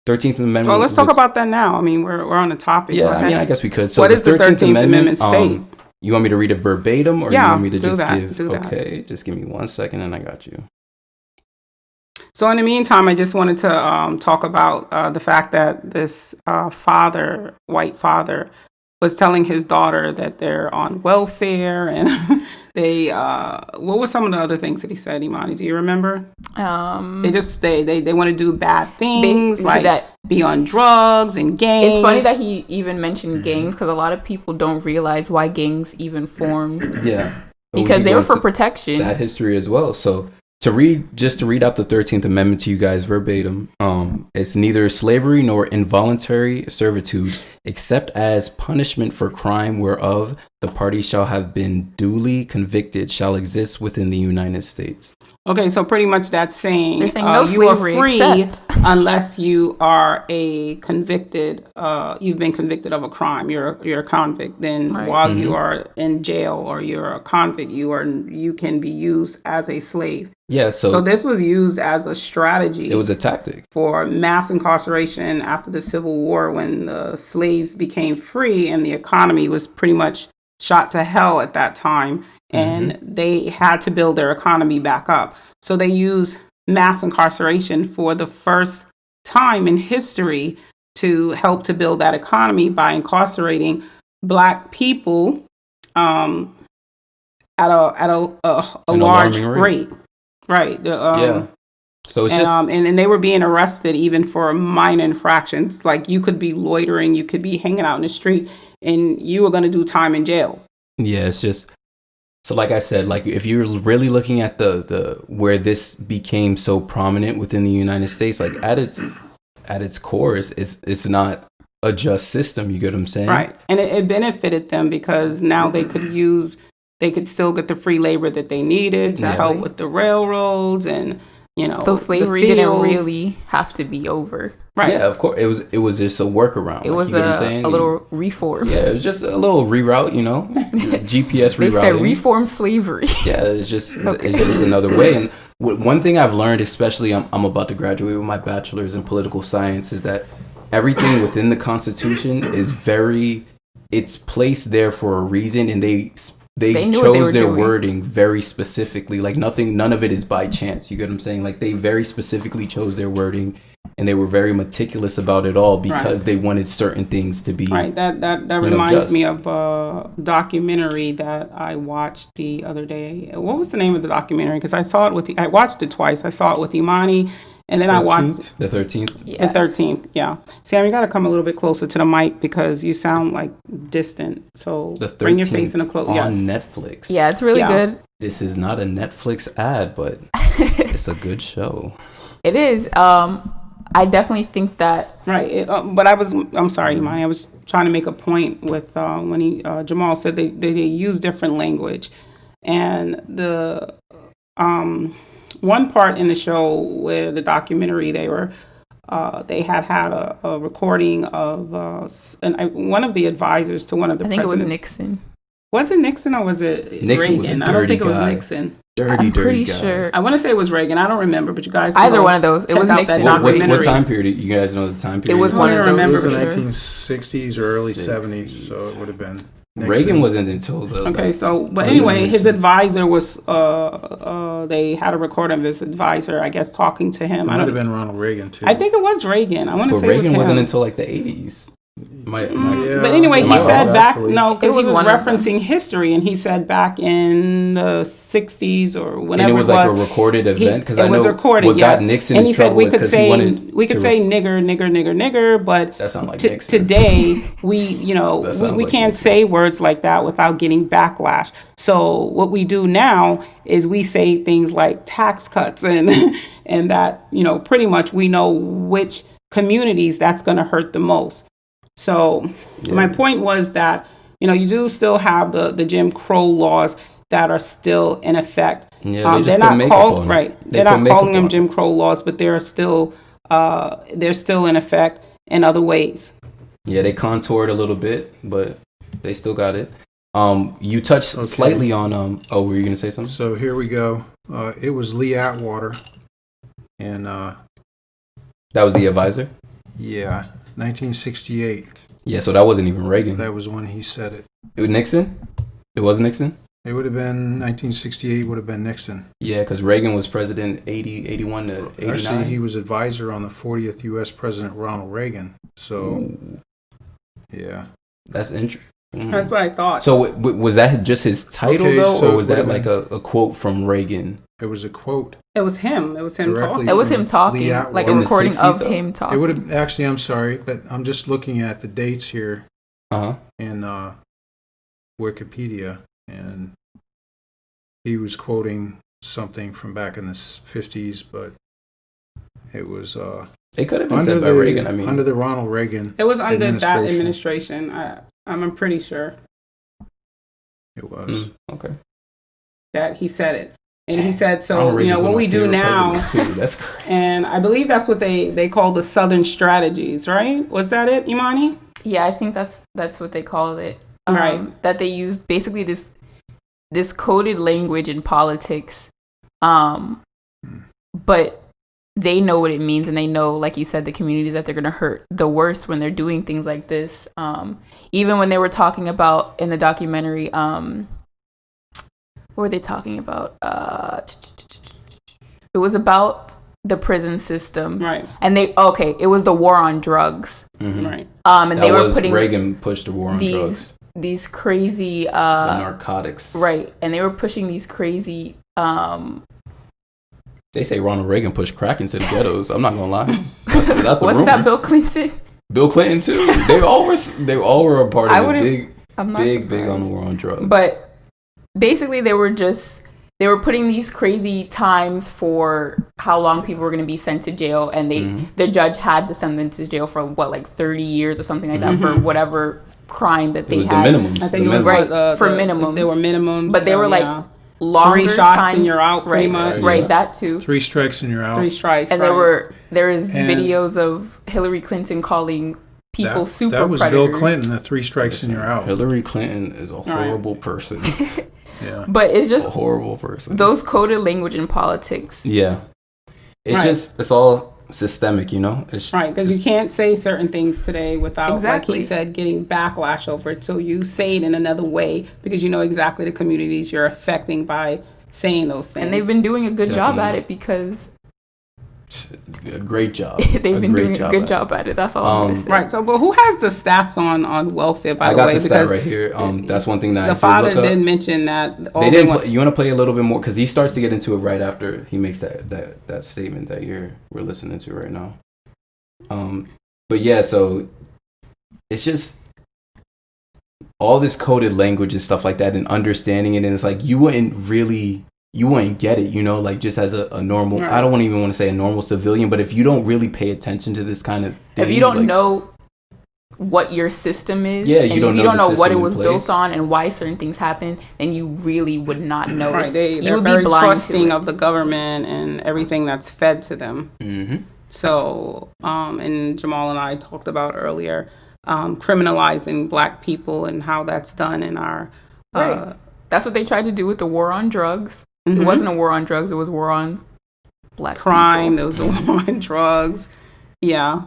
[SPEAKER 1] 13th Amendment.
[SPEAKER 3] Well, let's talk about that now. I mean, we're on the topic.
[SPEAKER 1] Yeah, I mean, I guess we could. So
[SPEAKER 3] what does the 13th Amendment state?
[SPEAKER 1] You want me to read it verbatim, or you want me to just give?
[SPEAKER 3] Do that.
[SPEAKER 1] Okay, just give me 1 second, and I got you.
[SPEAKER 3] So in the meantime, I just wanted to talk about the fact that this white father, was telling his daughter that they're on welfare, and they what were some of the other things that he said, Imani? Do you remember? They want to do bad things, like that, be on drugs and gangs.
[SPEAKER 2] It's funny that he even mentioned gangs, because a lot of people don't realize why gangs even formed.
[SPEAKER 1] Yeah,
[SPEAKER 2] because they were for protection.
[SPEAKER 1] That history as well. So to read out the 13th Amendment to you guys verbatim, it's neither slavery nor involuntary servitude, except as punishment for crime whereof the party shall have been duly convicted, shall exist within the United States.
[SPEAKER 3] Okay, so pretty much that's saying,
[SPEAKER 2] no
[SPEAKER 3] you are
[SPEAKER 2] slavery
[SPEAKER 3] free unless you are a convicted, you've been convicted of a crime. You're a convict. Then while you are in jail or you're a convict, you can be used as a slave.
[SPEAKER 1] Yeah, so
[SPEAKER 3] this was used as a strategy.
[SPEAKER 1] It was a tactic
[SPEAKER 3] for mass incarceration after the Civil War, when the slaves became free and the economy was pretty much shot to hell at that time. And they had to build their economy back up. So they used mass incarceration for the first time in history to help to build that economy by incarcerating Black people at a large rate. Right.
[SPEAKER 1] Yeah. So it's
[SPEAKER 3] and they were being arrested even for minor infractions. Like, you could be loitering, you could be hanging out in the street, and you were going to do time in jail.
[SPEAKER 1] Yeah, it's just. So like I said, like if you're really looking at the where this became so prominent within the United States, like at its core, it's not a just system. You get what I'm saying?
[SPEAKER 3] Right. And it benefited them because now they could still get the free labor that they needed to help with the railroads and,
[SPEAKER 2] so slavery didn't really have to be over.
[SPEAKER 3] Right.
[SPEAKER 1] Yeah, of course. It was just a workground.
[SPEAKER 2] It was a little reform.
[SPEAKER 1] Yeah, it was just a little reroute, GPS rerouting.
[SPEAKER 2] They said reform slavery.
[SPEAKER 1] Yeah, it's just another way. And one thing I've learned, especially I'm about to graduate with my bachelor's in political science, is that everything within the Constitution is it's placed there for a reason, and they chose their wording very specifically. Like none of it is by chance. You get what I'm saying? Like they very specifically chose their wording, and they were very meticulous about it all because they wanted certain things to be
[SPEAKER 3] right. That reminds me of a documentary that I watched the other day. What was the name of the documentary? Because I watched it twice. I saw it with Imani, And then
[SPEAKER 4] 13th?
[SPEAKER 3] I watched
[SPEAKER 1] The 13th.
[SPEAKER 2] Yeah.
[SPEAKER 3] the 13th. Yeah. Sam, you got to come a little bit closer to the mic because you sound like distant. So
[SPEAKER 1] The 13th
[SPEAKER 3] bring your face in a close.
[SPEAKER 1] on
[SPEAKER 3] Yes.
[SPEAKER 1] Netflix.
[SPEAKER 2] Yeah, it's really
[SPEAKER 3] Yeah.
[SPEAKER 2] good.
[SPEAKER 1] This is not a Netflix ad, but it's a good show.
[SPEAKER 2] It is. I definitely think that.
[SPEAKER 3] Right. But I'm sorry, Imani. I was trying to make a point with when Jamal said they use different language. And the one part in the show where the documentary they had a recording of one of the advisors to one of the
[SPEAKER 2] I think
[SPEAKER 3] presidents.
[SPEAKER 2] it was Nixon.
[SPEAKER 3] Was it Nixon or was it
[SPEAKER 1] Nixon was a
[SPEAKER 3] Reagan? I don't think it was
[SPEAKER 1] dirty guy.
[SPEAKER 3] Nixon.
[SPEAKER 2] I'm pretty
[SPEAKER 1] guy.
[SPEAKER 2] sure.
[SPEAKER 3] I want to say it was Reagan. I don't remember, but you guys can
[SPEAKER 2] Either
[SPEAKER 3] go
[SPEAKER 2] one of those. It
[SPEAKER 3] check
[SPEAKER 2] was
[SPEAKER 3] out
[SPEAKER 2] Nixon.
[SPEAKER 3] that
[SPEAKER 1] What
[SPEAKER 3] documentary.
[SPEAKER 1] time period? You guys know the time period?
[SPEAKER 2] It was
[SPEAKER 3] I
[SPEAKER 2] one
[SPEAKER 3] don't
[SPEAKER 2] of those.
[SPEAKER 4] It
[SPEAKER 3] remember
[SPEAKER 4] was the
[SPEAKER 3] for sure.
[SPEAKER 4] 1960s or early 70s, so it would have been Nixon.
[SPEAKER 1] Reagan wasn't until the.
[SPEAKER 3] Okay, so but
[SPEAKER 1] Reagan
[SPEAKER 3] anyway, his
[SPEAKER 1] was-
[SPEAKER 3] advisor was they had a recording of his advisor, I guess, talking to
[SPEAKER 4] It
[SPEAKER 3] him.
[SPEAKER 4] might have been Ronald Reagan too.
[SPEAKER 3] I think it was Reagan. I want to
[SPEAKER 1] But
[SPEAKER 3] say it was
[SPEAKER 1] Reagan
[SPEAKER 3] him.
[SPEAKER 1] wasn't until like the 80s.
[SPEAKER 4] Yeah,
[SPEAKER 3] But anyway,
[SPEAKER 1] Am
[SPEAKER 3] he
[SPEAKER 1] I
[SPEAKER 3] said
[SPEAKER 1] wrong?
[SPEAKER 3] back
[SPEAKER 4] Actually.
[SPEAKER 3] no, because
[SPEAKER 2] It
[SPEAKER 3] he
[SPEAKER 2] was
[SPEAKER 3] was
[SPEAKER 2] one of them.
[SPEAKER 3] referencing history, and he said back in the '60s or
[SPEAKER 1] And
[SPEAKER 3] whenever
[SPEAKER 1] it was like a recorded event because I
[SPEAKER 3] it
[SPEAKER 1] know
[SPEAKER 3] was recorded.
[SPEAKER 1] what
[SPEAKER 3] Yes,
[SPEAKER 1] got Nixon
[SPEAKER 3] and
[SPEAKER 1] in
[SPEAKER 3] he said
[SPEAKER 1] trouble
[SPEAKER 3] we
[SPEAKER 1] is
[SPEAKER 3] could
[SPEAKER 1] 'cause he
[SPEAKER 3] say
[SPEAKER 1] wanted
[SPEAKER 3] we could
[SPEAKER 1] to-
[SPEAKER 3] say nigger, but
[SPEAKER 1] That sound like Nixon.
[SPEAKER 3] today
[SPEAKER 1] That
[SPEAKER 3] we
[SPEAKER 1] sounds
[SPEAKER 3] we
[SPEAKER 1] like
[SPEAKER 3] can't
[SPEAKER 1] Nixon.
[SPEAKER 3] say words like that without getting backlash. So what we do now is we say things like tax cuts and and that pretty much we know which communities that's going to hurt the most. So my point was that, you do still have the Jim Crow laws that are still in effect.
[SPEAKER 1] Yeah, they just
[SPEAKER 3] they're
[SPEAKER 1] put
[SPEAKER 3] not
[SPEAKER 1] makeup
[SPEAKER 3] called
[SPEAKER 1] on it.
[SPEAKER 3] right.
[SPEAKER 1] They
[SPEAKER 3] They're
[SPEAKER 1] put
[SPEAKER 3] not
[SPEAKER 1] makeup
[SPEAKER 3] calling them
[SPEAKER 1] on
[SPEAKER 3] Jim
[SPEAKER 1] it.
[SPEAKER 3] Crow laws, but they're still in effect in other ways.
[SPEAKER 1] Yeah, they contoured a little bit, but they still got it. You touched slightly on Oh, were you gonna say something?
[SPEAKER 4] So here we go. It was Lee Atwater, and
[SPEAKER 1] That was the advisor.
[SPEAKER 4] yeah, 1968.
[SPEAKER 1] Yeah, so that wasn't even Reagan.
[SPEAKER 4] That was when he said it.
[SPEAKER 1] It was Nixon. It was Nixon.
[SPEAKER 4] It would have been 1968. Would have been Nixon.
[SPEAKER 1] Yeah, because Reagan was president 81 to 89.
[SPEAKER 4] Actually, he was advisor on the 40th U.S. President Ronald Reagan. So, yeah.
[SPEAKER 1] That's interesting.
[SPEAKER 3] That's what I thought.
[SPEAKER 1] So was that just his title
[SPEAKER 4] Okay,
[SPEAKER 1] though,
[SPEAKER 4] so
[SPEAKER 1] or was
[SPEAKER 4] it
[SPEAKER 1] that
[SPEAKER 4] would've
[SPEAKER 1] like a quote from Reagan?
[SPEAKER 4] It was a quote.
[SPEAKER 3] It was him. It was him
[SPEAKER 4] Directly
[SPEAKER 3] talking.
[SPEAKER 2] It was
[SPEAKER 4] from
[SPEAKER 2] him talking,
[SPEAKER 4] Lee
[SPEAKER 2] like a
[SPEAKER 1] In the
[SPEAKER 2] recording
[SPEAKER 1] 60s
[SPEAKER 2] of
[SPEAKER 1] though?
[SPEAKER 2] him
[SPEAKER 4] It
[SPEAKER 2] talking.
[SPEAKER 4] would have actually. I'm sorry, but I'm just looking at the dates here
[SPEAKER 1] Uh huh.
[SPEAKER 4] in Wikipedia, and he was quoting something from back in the 50s, but it was
[SPEAKER 1] It could have been
[SPEAKER 4] under
[SPEAKER 1] said by
[SPEAKER 4] the
[SPEAKER 1] Reagan. I mean,
[SPEAKER 4] under the Ronald Reagan.
[SPEAKER 3] It was under that
[SPEAKER 4] administration.
[SPEAKER 3] administration. I'm pretty sure
[SPEAKER 4] It was.
[SPEAKER 1] okay.
[SPEAKER 3] that he said it, and he said so.
[SPEAKER 1] Ronald Reagan's
[SPEAKER 3] What
[SPEAKER 1] one of
[SPEAKER 3] we
[SPEAKER 1] my
[SPEAKER 3] do
[SPEAKER 1] favorite
[SPEAKER 3] now,
[SPEAKER 1] presidents, too. That's crazy.
[SPEAKER 3] and I believe that's what they call the Southern strategies, right? Was that it, Imani?
[SPEAKER 2] Yeah, I think that's what they call it.
[SPEAKER 3] Right.
[SPEAKER 2] That they use basically this coded language in politics, but they know what it means, and they know, like you said, the communities that they're going to hurt the worst when they're doing things like this. Even when they were talking about in the documentary, what were they talking about? It was about the prison system,
[SPEAKER 3] Right.
[SPEAKER 2] and it was the war on drugs.
[SPEAKER 1] Mhm.
[SPEAKER 3] Right.
[SPEAKER 2] And
[SPEAKER 1] That
[SPEAKER 2] they were
[SPEAKER 1] was
[SPEAKER 2] putting
[SPEAKER 1] Reagan pushed the war on drugs,
[SPEAKER 2] these crazy
[SPEAKER 1] the narcotics.
[SPEAKER 2] right, and they were pushing these crazy
[SPEAKER 1] They say Ronald Reagan pushed crack into the ghettos. I'm not gonna lie. That's the
[SPEAKER 2] wasn't
[SPEAKER 1] rumor.
[SPEAKER 2] that Bill Clinton?
[SPEAKER 1] Bill Clinton too. They all were a part
[SPEAKER 2] I
[SPEAKER 1] of it.
[SPEAKER 2] wouldn't- I'm not
[SPEAKER 1] Big
[SPEAKER 2] surprised.
[SPEAKER 1] on the war on drugs.
[SPEAKER 2] But basically they were putting these crazy times for how long people were going to be sent to jail, and the judge had to send them to jail for 30 years or something like that for whatever crime that
[SPEAKER 1] it
[SPEAKER 2] they
[SPEAKER 1] was
[SPEAKER 2] had.
[SPEAKER 1] the minimums.
[SPEAKER 3] I think
[SPEAKER 1] the
[SPEAKER 3] it was
[SPEAKER 1] minimums.
[SPEAKER 2] Right. For minimums.
[SPEAKER 3] They were minimums,
[SPEAKER 2] But they were
[SPEAKER 3] yeah.
[SPEAKER 2] longer
[SPEAKER 3] 3 shots
[SPEAKER 2] time,
[SPEAKER 3] and you're out, pretty much.
[SPEAKER 2] Right,
[SPEAKER 1] Yeah.
[SPEAKER 2] that too.
[SPEAKER 4] 3 strikes and you're out.
[SPEAKER 3] 3 strikes.
[SPEAKER 2] And
[SPEAKER 3] right.
[SPEAKER 2] there is
[SPEAKER 4] And-
[SPEAKER 2] videos of Hillary Clinton calling people super
[SPEAKER 4] that was
[SPEAKER 2] predators.
[SPEAKER 4] Bill Clinton. The 3 strikes and you're out.
[SPEAKER 1] Hillary Clinton is a horrible person.
[SPEAKER 4] Yeah.
[SPEAKER 2] But it's
[SPEAKER 1] A
[SPEAKER 2] just
[SPEAKER 1] horrible person.
[SPEAKER 2] those coded language in politics.
[SPEAKER 1] Yeah. It's
[SPEAKER 3] Right.
[SPEAKER 1] just it's all systemic, you know? It's
[SPEAKER 3] Right, because you can't say certain things today without,
[SPEAKER 2] Exactly.
[SPEAKER 3] like he said, getting backlash over it. So you say it in another way because you know exactly the communities you're affecting by saying those things.
[SPEAKER 2] And they've been doing a good job at
[SPEAKER 1] Definitely.
[SPEAKER 2] it because
[SPEAKER 1] A great job.
[SPEAKER 2] They've been doing a good job at it. That's all I'm going to say.
[SPEAKER 3] Right. So, but who has the stats on welfare, by the way?
[SPEAKER 1] I got the stat right here. That's one thing that
[SPEAKER 3] the father did mention that.
[SPEAKER 1] They didn't. You want to play a little bit more because he starts to get into it right after he makes that statement that we're listening to right now. But yeah, so it's just all this coded language and stuff like that, and understanding it, and it's like you wouldn't get it, you know, like just as a normal, right. I don't even want to say a normal civilian, but if you don't really pay attention to this kind of thing,
[SPEAKER 2] if you don't know what your system is,
[SPEAKER 1] yeah, you don't know
[SPEAKER 2] what it was built on and why certain things happen, then you really would not know.
[SPEAKER 3] Right, they're very trusting of the government and everything that's fed to them.
[SPEAKER 1] Mm-hmm.
[SPEAKER 3] So, and Jamal and I talked about earlier, criminalizing Black people and how that's done in our.
[SPEAKER 2] Right. That's what they tried to do with the war on drugs. Mm-hmm. It wasn't a war on drugs. It was war on Black
[SPEAKER 3] crime.
[SPEAKER 2] people.
[SPEAKER 3] There was a war on drugs. Yeah.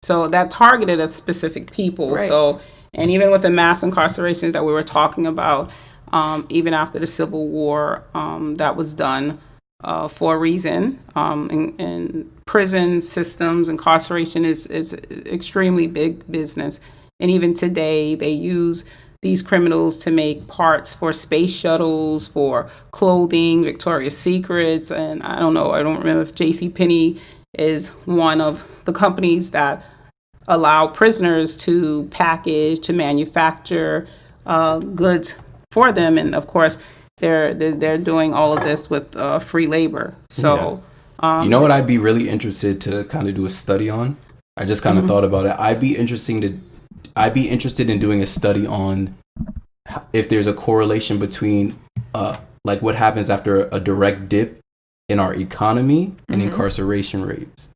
[SPEAKER 3] So that targeted a specific people.
[SPEAKER 2] Right.
[SPEAKER 3] So, and even with the mass incarcerations that we were talking about, even after the Civil War, that was done for a reason. And prison systems, incarceration is extremely big business. And even today, they use these criminals to make parts for space shuttles, for clothing, Victoria's Secrets, and I don't remember if JCPenney is one of the companies that allow prisoners to package, to manufacture goods for them, and of course they're doing all of this with free labor. So,
[SPEAKER 1] you know what I'd be really interested to kind of do a study on? I just kind of thought about it. I'd be interested in doing a study on if there's a correlation between like what happens after a direct dip in our economy and incarceration rates.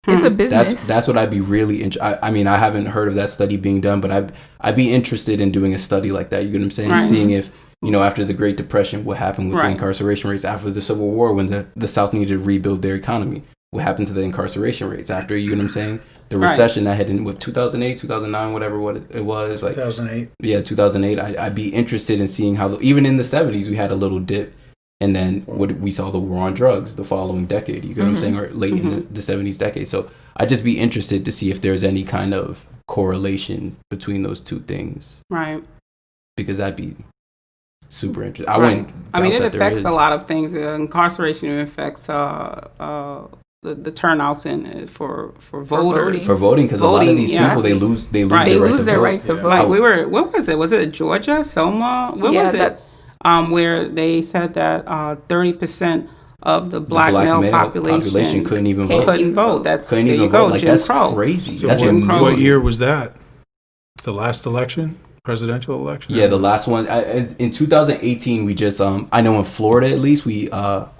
[SPEAKER 2] It's a business.
[SPEAKER 1] That's what I'd be really I mean, I haven't heard of that study being done, but I'd be interested in doing a study like that. You get what I'm saying?
[SPEAKER 3] Right.
[SPEAKER 1] Seeing if, you know, after the Great Depression, what happened with the incarceration rates, after the Civil War when the South needed to rebuild their economy. What happened to the incarceration rates after, you know what I'm saying? The recession that had in with 2008, 2009, whatever it was. Like
[SPEAKER 4] 2008.
[SPEAKER 1] Yeah, 2008. I'd be interested in seeing how, even in the 70s, we had a little dip. And then we saw the war on drugs the following decade, you get what I'm saying? Or late in the 70s decade. So I'd just be interested to see if there's any kind of correlation between those two things.
[SPEAKER 3] Right.
[SPEAKER 1] Because that'd be super interesting.
[SPEAKER 3] I mean, it affects a lot of things. Incarceration affects the turnouts in for voters.
[SPEAKER 1] For voting, because a lot of these people, they lose their right
[SPEAKER 2] to vote.
[SPEAKER 3] Like what was it? Was it Georgia, Selma? What was it? Where they said that 30% of the black male population
[SPEAKER 1] couldn't even
[SPEAKER 3] vote.
[SPEAKER 1] Couldn't even vote. Like, that's crazy.
[SPEAKER 4] So what year was that? The last election? Presidential election?
[SPEAKER 1] Yeah, the last one. In 2018, we just, I know in Florida at least, we all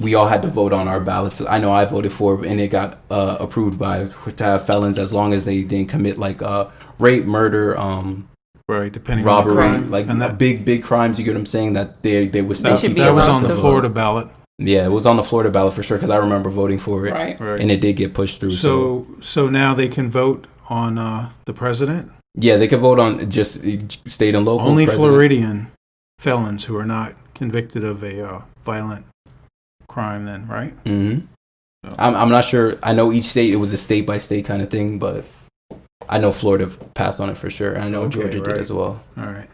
[SPEAKER 1] had to vote on our ballots. I know I voted for it, and it got approved to have felons as long as they didn't commit like rape, murder,
[SPEAKER 4] right, depending
[SPEAKER 1] robbery,
[SPEAKER 4] on the crime.
[SPEAKER 1] like
[SPEAKER 4] and that,
[SPEAKER 1] big crimes. You get what I'm saying? That they would still keep.
[SPEAKER 4] That was on the Florida ballot.
[SPEAKER 1] Yeah, it was on the Florida ballot for sure because I remember voting for it,
[SPEAKER 3] right.
[SPEAKER 1] And it did get pushed through.
[SPEAKER 4] So now they can vote on the president.
[SPEAKER 1] Yeah, they can vote on just state and local.
[SPEAKER 4] Only
[SPEAKER 1] president.
[SPEAKER 4] Floridian felons who are not convicted of a violent crime. Then, right?
[SPEAKER 1] Mm-hmm. So. I'm not sure. I know each state, it was a state by state kind of thing, but I know Florida passed on it for sure. I know Georgia did as well.
[SPEAKER 4] All right.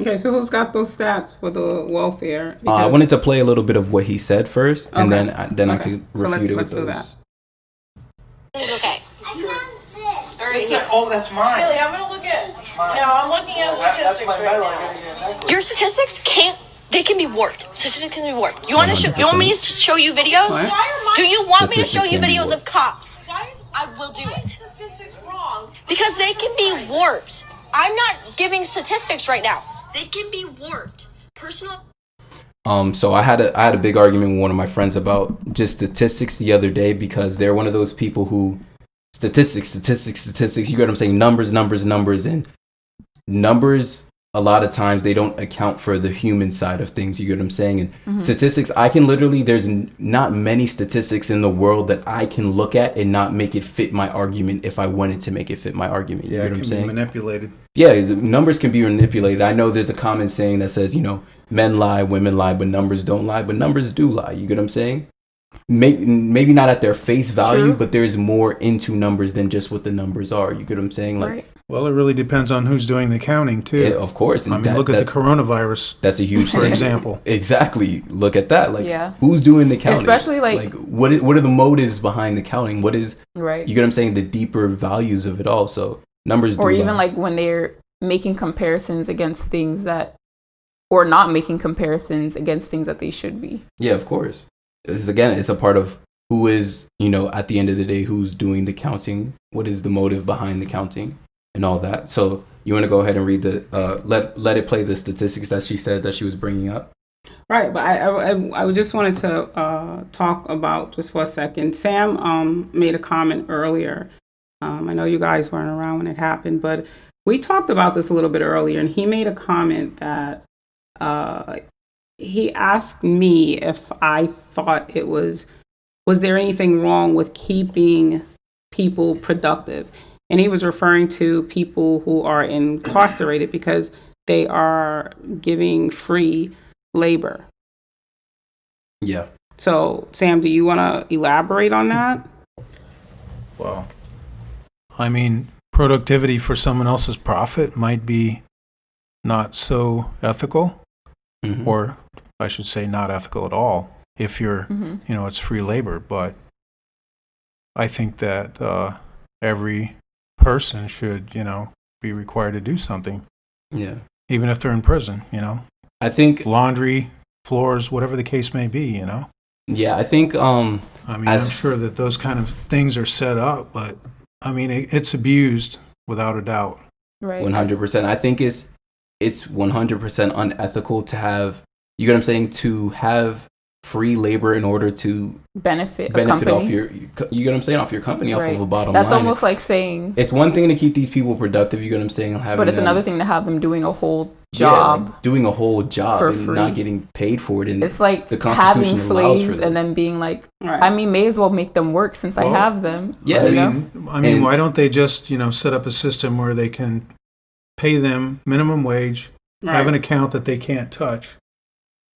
[SPEAKER 3] Okay, so who's got those stats for the welfare?
[SPEAKER 1] I wanted to play a little bit of what he said first, and then I could refute it with those.
[SPEAKER 3] Let's do that.
[SPEAKER 6] It's okay.
[SPEAKER 5] That's mine.
[SPEAKER 6] Really, I'm gonna look at. No, I'm looking at statistics right now. Your statistics they can be warped. Statistics can be warped. You want me to show you videos?
[SPEAKER 3] What?
[SPEAKER 6] Do you want me to show you videos
[SPEAKER 1] warped.
[SPEAKER 6] of cops? I will do it. Statistics wrong? Because they can be warped. I'm not giving statistics right now. They can be warped. Personal.
[SPEAKER 1] So I had a big argument with one of my friends about just statistics the other day because they're one of those people who statistics. You get what I'm saying? Numbers, and numbers. A lot of times they don't account for the human side of things. You get what I'm saying? And statistics, I can literally, there's not many statistics in the world that I can look at and not make it fit my argument if I wanted to make it fit my argument. You get what I'm saying?
[SPEAKER 4] Manipulated.
[SPEAKER 1] Yeah, numbers can be manipulated. I know there's a common saying that says, men lie, women lie, but numbers don't lie. But numbers do lie. You get what I'm saying? maybe not at their face value,
[SPEAKER 2] True.
[SPEAKER 1] but there's more into numbers than just what the numbers are. You get what I'm saying? Like,
[SPEAKER 2] Right.
[SPEAKER 4] Well, it really depends on who's doing the counting too.
[SPEAKER 1] yeah, of course. And
[SPEAKER 4] I mean, look at the coronavirus,
[SPEAKER 1] that's a huge
[SPEAKER 4] for
[SPEAKER 1] thing.
[SPEAKER 4] example.
[SPEAKER 1] Exactly. Look at that. Like,
[SPEAKER 2] Yeah.
[SPEAKER 1] who's doing the counting?
[SPEAKER 2] Especially, like
[SPEAKER 1] what are the motives behind the counting? What is,
[SPEAKER 2] right.
[SPEAKER 1] you get what I'm saying? The deeper values of it all. So numbers do
[SPEAKER 2] Or even
[SPEAKER 1] lie.
[SPEAKER 2] like when they're making comparisons against things that, or not making comparisons against things that they should be.
[SPEAKER 1] Yeah, of course. This is, again, it's a part of who is, you know, at the end of the day, who's doing the counting, what is the motive behind the counting and all that. So you want to go ahead and read the, let it play the statistics that she said that she was bringing up.
[SPEAKER 3] Right, but I just wanted to talk about just for a second. Sam made a comment earlier. I know you guys weren't around when it happened, but we talked about this a little bit earlier, and he made a comment that he asked me if I thought was there anything wrong with keeping people productive? And he was referring to people who are incarcerated because they are giving free labor.
[SPEAKER 1] Yeah.
[SPEAKER 3] So, Sam, do you want to elaborate on that?
[SPEAKER 4] Well, I mean, productivity for someone else's profit might be not so ethical, or I should say not ethical at all if you're, you know, it's free labor. But I think that every person should, you know, be required to do something.
[SPEAKER 1] Yeah.
[SPEAKER 4] Even if they're in prison, you know.
[SPEAKER 1] I think
[SPEAKER 4] laundry, floors, whatever the case may be, you know.
[SPEAKER 1] Yeah, I think
[SPEAKER 4] I mean, I'm sure that those kind of things are set up, but I mean, it's abused without a doubt.
[SPEAKER 2] Right.
[SPEAKER 1] 100%. I think it's 100% unethical to have, you get what I'm saying, to have free labor in order to
[SPEAKER 2] benefit
[SPEAKER 1] off your, you get what I'm saying, off your company, off of a bottom
[SPEAKER 2] That's
[SPEAKER 1] line.
[SPEAKER 2] almost like saying,
[SPEAKER 1] it's one thing to keep these people productive, you get what I'm saying,
[SPEAKER 2] but it's another thing to have them doing a whole job,
[SPEAKER 1] like doing a whole job
[SPEAKER 2] for
[SPEAKER 1] and
[SPEAKER 2] free.
[SPEAKER 1] not getting paid for it. And
[SPEAKER 2] it's like
[SPEAKER 1] the Constitution
[SPEAKER 2] having
[SPEAKER 1] allows for
[SPEAKER 2] slaves
[SPEAKER 1] this.
[SPEAKER 2] and then being like,
[SPEAKER 3] Right.
[SPEAKER 2] I mean, may as well make them work since I have them.
[SPEAKER 1] Yeah,
[SPEAKER 2] you know?
[SPEAKER 4] I mean,
[SPEAKER 1] And-
[SPEAKER 4] why don't they just, you know, set up a system where they can pay them minimum wage, have an account that they can't touch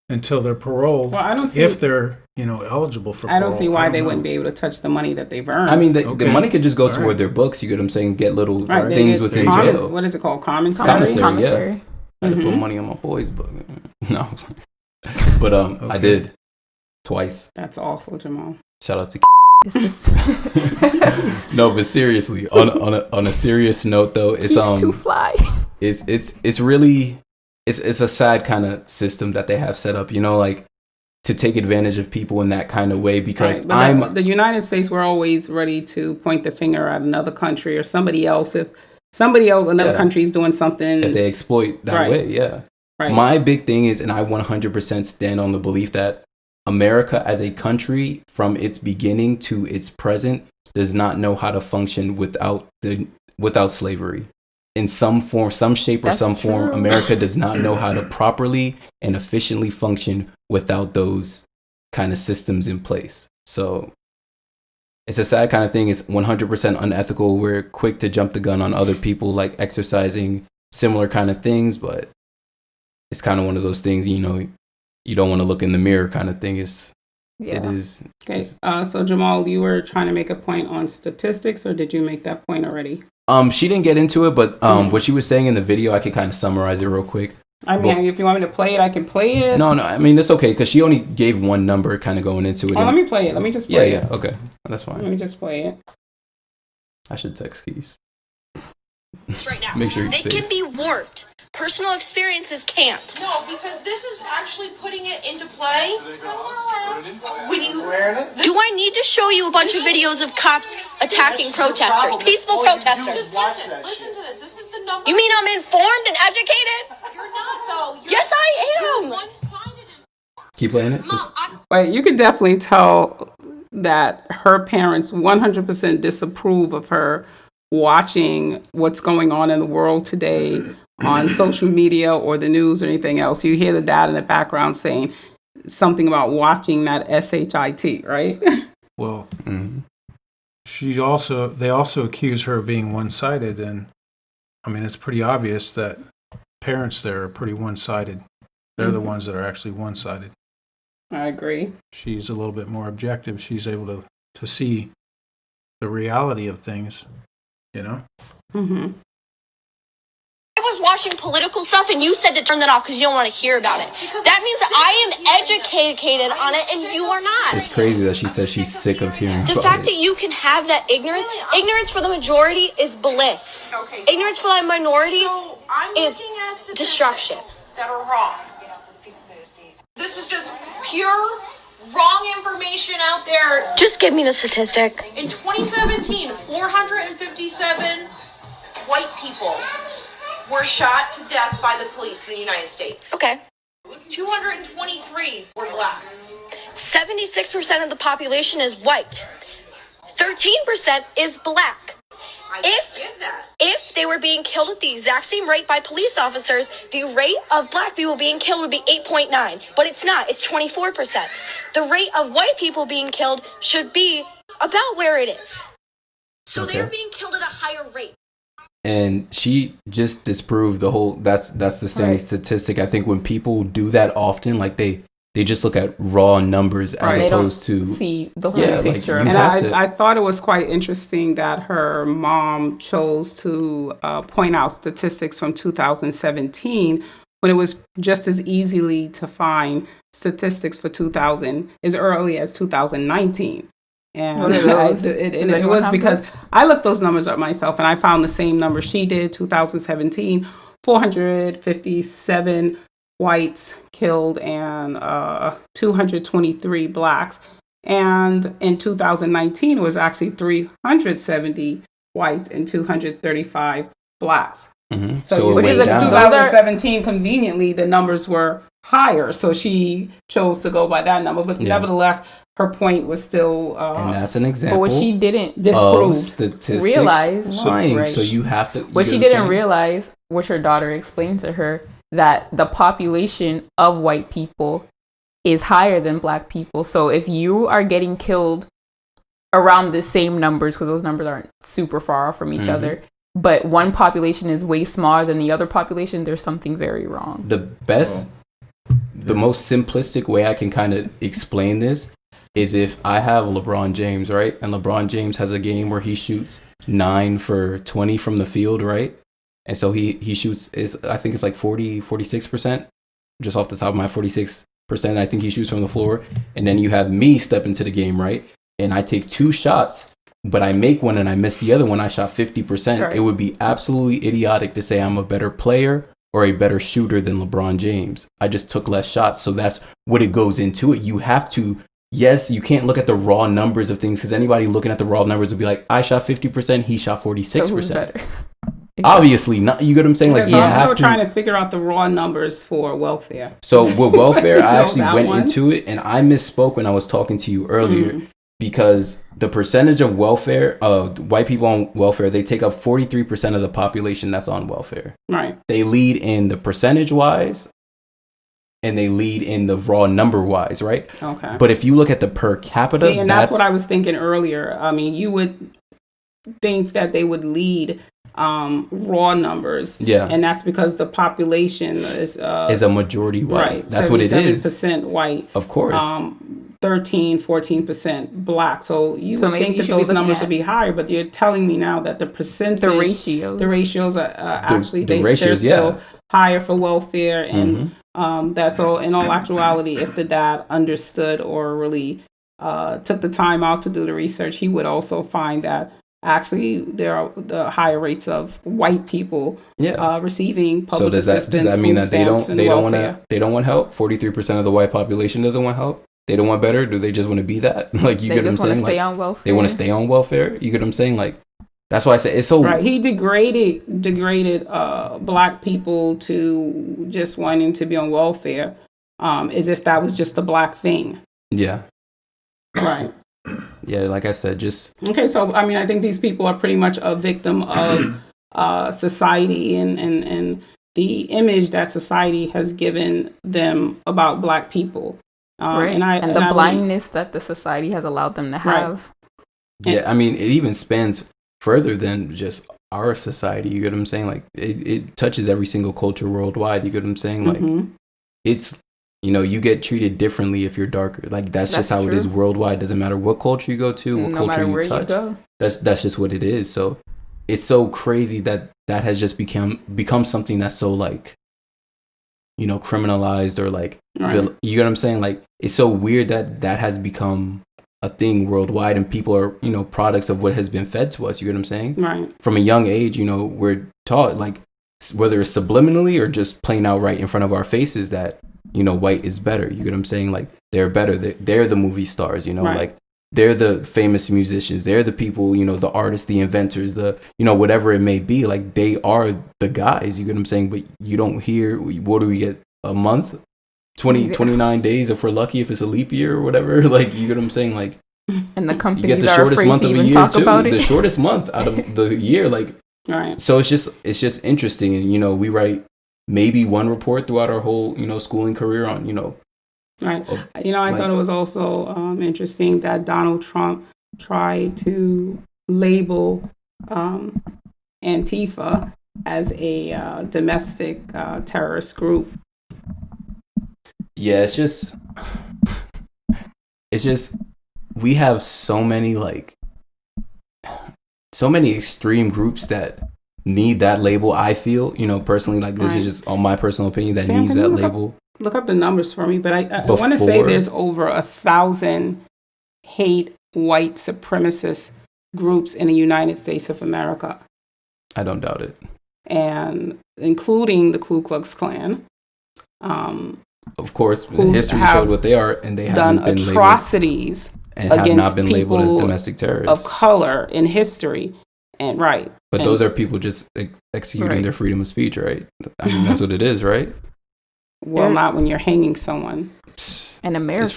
[SPEAKER 4] until they're paroled.
[SPEAKER 3] Well, I don't see
[SPEAKER 4] if they're, you know, eligible for parole.
[SPEAKER 3] I don't see why they
[SPEAKER 4] know.
[SPEAKER 3] wouldn't be able to touch the money that they've earned.
[SPEAKER 1] I mean, the
[SPEAKER 4] Okay.
[SPEAKER 1] money could just go
[SPEAKER 4] All
[SPEAKER 1] toward
[SPEAKER 4] right.
[SPEAKER 1] their books, you get what I'm saying, get little
[SPEAKER 3] right, they
[SPEAKER 1] things
[SPEAKER 3] get
[SPEAKER 1] within
[SPEAKER 3] common-
[SPEAKER 1] jail.
[SPEAKER 3] What is it called? Commissary?
[SPEAKER 1] Commissary. I had to put money on my boys' book. No. But I did twice.
[SPEAKER 3] That's awful, Jamal.
[SPEAKER 1] Shout out to
[SPEAKER 2] Is this
[SPEAKER 1] No, but seriously, on a serious note though, it's
[SPEAKER 2] He's too fly.
[SPEAKER 1] it's really it's a sad kind of system that they have set up, you know, like to take advantage of people in that kind of way, because
[SPEAKER 3] Right, but the United States, we're always ready to point the finger at another country or somebody else if another country is doing something.
[SPEAKER 1] if they exploit that
[SPEAKER 3] Right.
[SPEAKER 1] way, yeah.
[SPEAKER 3] Right.
[SPEAKER 1] My big thing is, and I 100% stand on the belief that America as a country, from its beginning to its present, does not know how to function without slavery. In some form, some shape, or
[SPEAKER 2] That's
[SPEAKER 1] some form,
[SPEAKER 2] true.
[SPEAKER 1] America does not know how to properly and efficiently function without those kind of systems in place. So it's a sad kind of thing. It's 100% unethical. We're quick to jump the gun on other people, like exercising similar kind of things, but it's kind of one of those things, you know, you don't want to look in the mirror kind of thing. It is.
[SPEAKER 3] Okay. So Jamal, you were trying to make a point on statistics, or did you make that point already?
[SPEAKER 1] She didn't get into it, but what she was saying in the video, I could kind of summarize it real quick.
[SPEAKER 3] I mean, if you want me to play it, I can play it.
[SPEAKER 1] No, I mean, that's okay, because she only gave one number kind of going into it.
[SPEAKER 3] Oh, let me play it. Let me just play it.
[SPEAKER 1] Yeah, okay. That's fine.
[SPEAKER 3] Let me just play it.
[SPEAKER 1] I should text Keys.
[SPEAKER 6] Right now.
[SPEAKER 1] Make sure you
[SPEAKER 6] they
[SPEAKER 1] save.
[SPEAKER 6] can be warped. Personal experiences can't.
[SPEAKER 7] No, because this is actually putting it into play. When you
[SPEAKER 6] Do I need to show you a bunch of videos of cops attacking protesters, peaceful protesters?
[SPEAKER 7] listen to this. This is the number.
[SPEAKER 6] You mean I'm informed and educated?
[SPEAKER 7] You're not though.
[SPEAKER 6] Yes, I
[SPEAKER 7] You're
[SPEAKER 6] am.
[SPEAKER 7] one-sided.
[SPEAKER 1] Keep playing it.
[SPEAKER 6] Mom, I'm
[SPEAKER 3] Wait, you can definitely tell that her parents 100% disapprove of her watching what's going on in the world today on social media or the news or anything else. You hear the dad in the background saying something about watching that SHIT, right?
[SPEAKER 4] Well, they also accuse her of being one-sided, and I mean, it's pretty obvious that parents there are pretty one-sided. They're the ones that are actually one-sided.
[SPEAKER 3] I agree.
[SPEAKER 4] She's a little bit more objective. She's able to see the reality of things, you know?
[SPEAKER 3] Mm-hmm.
[SPEAKER 6] I was watching political stuff and you said to turn that off because you don't want to hear about it. That means that I am educated on it and you are not.
[SPEAKER 1] It's crazy that she says she's sick of hearing
[SPEAKER 6] The
[SPEAKER 1] about
[SPEAKER 6] fact
[SPEAKER 1] it.
[SPEAKER 6] that you can have that ignorance for the majority is bliss. Ignorance for the minority
[SPEAKER 7] So I'm
[SPEAKER 6] is
[SPEAKER 7] looking at statistics
[SPEAKER 6] destruction.
[SPEAKER 7] that are wrong. This is just pure wrong information out there.
[SPEAKER 6] Just give me the statistic.
[SPEAKER 7] In 2017, 457 white people were shot to death by the police in the United States.
[SPEAKER 6] Okay.
[SPEAKER 7] 223 were black.
[SPEAKER 6] 76% of the population is white. 13% is black.
[SPEAKER 7] I
[SPEAKER 6] If
[SPEAKER 7] get that.
[SPEAKER 6] if they were being killed at the exact same rate by police officers, the rate of black people being killed would be 8.9. But it's not. It's 24%. The rate of white people being killed should be about where it is. So they're being killed at a higher rate.
[SPEAKER 1] And she just disproved the whole. That's the standing statistic. I think when people do that often, like they just look at raw numbers as
[SPEAKER 2] They don't
[SPEAKER 1] opposed to
[SPEAKER 2] see the whole
[SPEAKER 1] like,
[SPEAKER 2] picture.
[SPEAKER 1] you
[SPEAKER 3] And
[SPEAKER 1] have to-
[SPEAKER 3] I thought it was quite interesting that her mom chose to point out statistics from 2017 when it was just as easily to find statistics for 2000 as early as 2019. And
[SPEAKER 2] What are those?
[SPEAKER 3] it
[SPEAKER 2] Does anyone
[SPEAKER 3] was
[SPEAKER 2] have
[SPEAKER 3] because
[SPEAKER 2] those?
[SPEAKER 3] I looked those numbers up myself and I found the same number she did, 2017, 457 whites killed and 223 blacks. And in 2019, it was actually 370 whites and 235 blacks.
[SPEAKER 1] Mhm.
[SPEAKER 3] So,
[SPEAKER 1] So
[SPEAKER 3] you
[SPEAKER 1] it
[SPEAKER 3] see,
[SPEAKER 1] went
[SPEAKER 3] in
[SPEAKER 1] down.
[SPEAKER 3] 2017, conveniently, the numbers were higher. So she chose to go by that number. But nevertheless, her point was still
[SPEAKER 1] and that's an example.
[SPEAKER 2] But what she didn't
[SPEAKER 1] of
[SPEAKER 3] disproved.
[SPEAKER 1] statistics
[SPEAKER 2] realize,
[SPEAKER 1] lying.
[SPEAKER 2] right.
[SPEAKER 1] So you have to.
[SPEAKER 2] what
[SPEAKER 1] you
[SPEAKER 2] she
[SPEAKER 1] get I'm
[SPEAKER 2] didn't
[SPEAKER 1] saying?
[SPEAKER 2] realize, which her daughter explained to her, that the population of white people is higher than black people. So if you are getting killed around the same numbers, because those numbers aren't super far off from each other, but one population is way smaller than the other population, there's something very wrong.
[SPEAKER 1] The best, the most simplistic way I can kind of explain this is if I have LeBron James, right? And LeBron James has a game where he shoots 9 for 20 from the field, right? And so he shoots, I think it's like 46%, just off the top of my 46%, I think he shoots from the floor. And then you have me step into the game, right? And I take 2 shots, but I make one and I miss the other one. I shot 50%.
[SPEAKER 2] Right.
[SPEAKER 1] It would be absolutely idiotic to say I'm a better player or a better shooter than LeBron James. I just took less shots. So that's what it goes into it. You have to, yes, you can't look at the raw numbers of things because anybody looking at the raw numbers would be like, I shot 50%, he shot 46%.
[SPEAKER 2] So who's better?
[SPEAKER 1] Obviously not. You get what I'm saying? Like
[SPEAKER 3] so
[SPEAKER 1] you
[SPEAKER 3] I'm still
[SPEAKER 1] have
[SPEAKER 3] trying to figure out the raw numbers for welfare.
[SPEAKER 1] So with welfare, I
[SPEAKER 3] You know
[SPEAKER 1] actually
[SPEAKER 3] that
[SPEAKER 1] went
[SPEAKER 3] one?
[SPEAKER 1] into it and I misspoke when I was talking to you earlier because the percentage of welfare, white people on welfare, they take up 43% of the population that's on welfare.
[SPEAKER 3] Right.
[SPEAKER 1] They lead in the percentage wise and they lead in the raw number wise, right?
[SPEAKER 3] Okay.
[SPEAKER 1] But if you look at the per capita,
[SPEAKER 3] See, and that's what I was thinking earlier. I mean, you would think that they would lead raw numbers.
[SPEAKER 1] Yeah.
[SPEAKER 3] And that's because the population is
[SPEAKER 1] a majority white.
[SPEAKER 3] right.
[SPEAKER 1] That's what it is.
[SPEAKER 3] 77% white.
[SPEAKER 1] Of course.
[SPEAKER 3] 14% black. So you would
[SPEAKER 2] maybe
[SPEAKER 3] think
[SPEAKER 2] you
[SPEAKER 3] that
[SPEAKER 2] should be
[SPEAKER 3] those numbers
[SPEAKER 2] looking
[SPEAKER 3] would be higher, but you're telling me now that the percentage,
[SPEAKER 2] The ratios.
[SPEAKER 3] are actually
[SPEAKER 1] the
[SPEAKER 3] they're
[SPEAKER 1] ratios,
[SPEAKER 3] still
[SPEAKER 1] yeah.
[SPEAKER 3] higher for welfare, and that's so. In all actuality, if the dad understood or really took the time out to do the research, he would also find that actually there are the higher rates of white people receiving
[SPEAKER 1] So
[SPEAKER 3] public
[SPEAKER 1] does that
[SPEAKER 3] assistance,
[SPEAKER 1] mean
[SPEAKER 3] food
[SPEAKER 1] that they
[SPEAKER 3] stamps, and
[SPEAKER 1] don't
[SPEAKER 3] welfare.
[SPEAKER 1] want help? 43% of the white population doesn't want help. They don't want better. Do they just want to be that? Like you
[SPEAKER 2] They
[SPEAKER 1] get what I'm
[SPEAKER 2] just want
[SPEAKER 1] saying?
[SPEAKER 2] to stay
[SPEAKER 1] Like,
[SPEAKER 2] on welfare.
[SPEAKER 1] they want to stay on welfare. You get what I'm saying? Like that's why I say it's so
[SPEAKER 3] Right, he degraded black people to just wanting to be on welfare, as if that was just a black thing.
[SPEAKER 1] Yeah,
[SPEAKER 3] Right.
[SPEAKER 1] yeah. Like I said, just
[SPEAKER 3] Okay, so I mean, I think these people are pretty much a victim of society and the image that society has given them about black people.
[SPEAKER 2] Right. And
[SPEAKER 3] I
[SPEAKER 2] the blindness that the society has allowed them to have.
[SPEAKER 1] yeah. I mean, it even spans further than just our society. You get what I'm saying? Like it touches every single culture worldwide. You get what I'm saying? Like it's you get treated differently if you're darker. Like that's just how
[SPEAKER 2] true.
[SPEAKER 1] It is worldwide. Doesn't matter what culture you go to, what culture you touch. That's just what it is. So it's so crazy that has just become something that's so like, criminalized or like, you get what I'm saying? Like it's so weird that has become a thing worldwide, and people are, products of what has been fed to us. You get what I'm saying?
[SPEAKER 3] Right.
[SPEAKER 1] From a young age, we're taught, like, whether it's subliminally or just plain out right in front of our faces, that, white is better. You get what I'm saying? Like, they're better. They're the movie stars, like, they're the famous musicians. They're the people, the artists, the inventors, the, whatever it may be. Like, they are the guys. You get what I'm saying? But you don't hear, what do we get? A month? 29 days if we're lucky, if it's a leap year or whatever. Like, you get what I'm saying? Like,
[SPEAKER 2] and the companies
[SPEAKER 1] you get the
[SPEAKER 2] are
[SPEAKER 1] shortest
[SPEAKER 2] afraid
[SPEAKER 1] month
[SPEAKER 2] to
[SPEAKER 1] of a
[SPEAKER 2] even
[SPEAKER 1] year
[SPEAKER 2] talk
[SPEAKER 1] too.
[SPEAKER 2] about it.
[SPEAKER 1] The shortest month out of the year. Like,
[SPEAKER 3] right.
[SPEAKER 1] So it's just interesting. And, we write maybe one report throughout our whole, schooling career on,
[SPEAKER 3] Right. I thought it was also interesting that Donald Trump tried to label Antifa as a domestic terrorist group.
[SPEAKER 1] Yeah, it's just we have so many extreme groups that need that label. I feel, personally, like this is just on my personal opinion, that needs that label.
[SPEAKER 3] Look up the numbers for me, but I want to say there's over 1,000 hate white supremacist groups in the United States of America.
[SPEAKER 1] I don't doubt it.
[SPEAKER 3] And including the Ku Klux Klan.
[SPEAKER 1] Of course, history showed what they are, and they
[SPEAKER 3] done
[SPEAKER 1] haven't been
[SPEAKER 3] atrocities
[SPEAKER 1] and have not been labeled as
[SPEAKER 3] people
[SPEAKER 1] domestic terrorists
[SPEAKER 3] of color in history. And
[SPEAKER 1] but those are people just executing their freedom of speech, right? I mean, that's what it is, right?
[SPEAKER 3] Well, not when you're hanging someone.
[SPEAKER 2] In America,
[SPEAKER 1] it's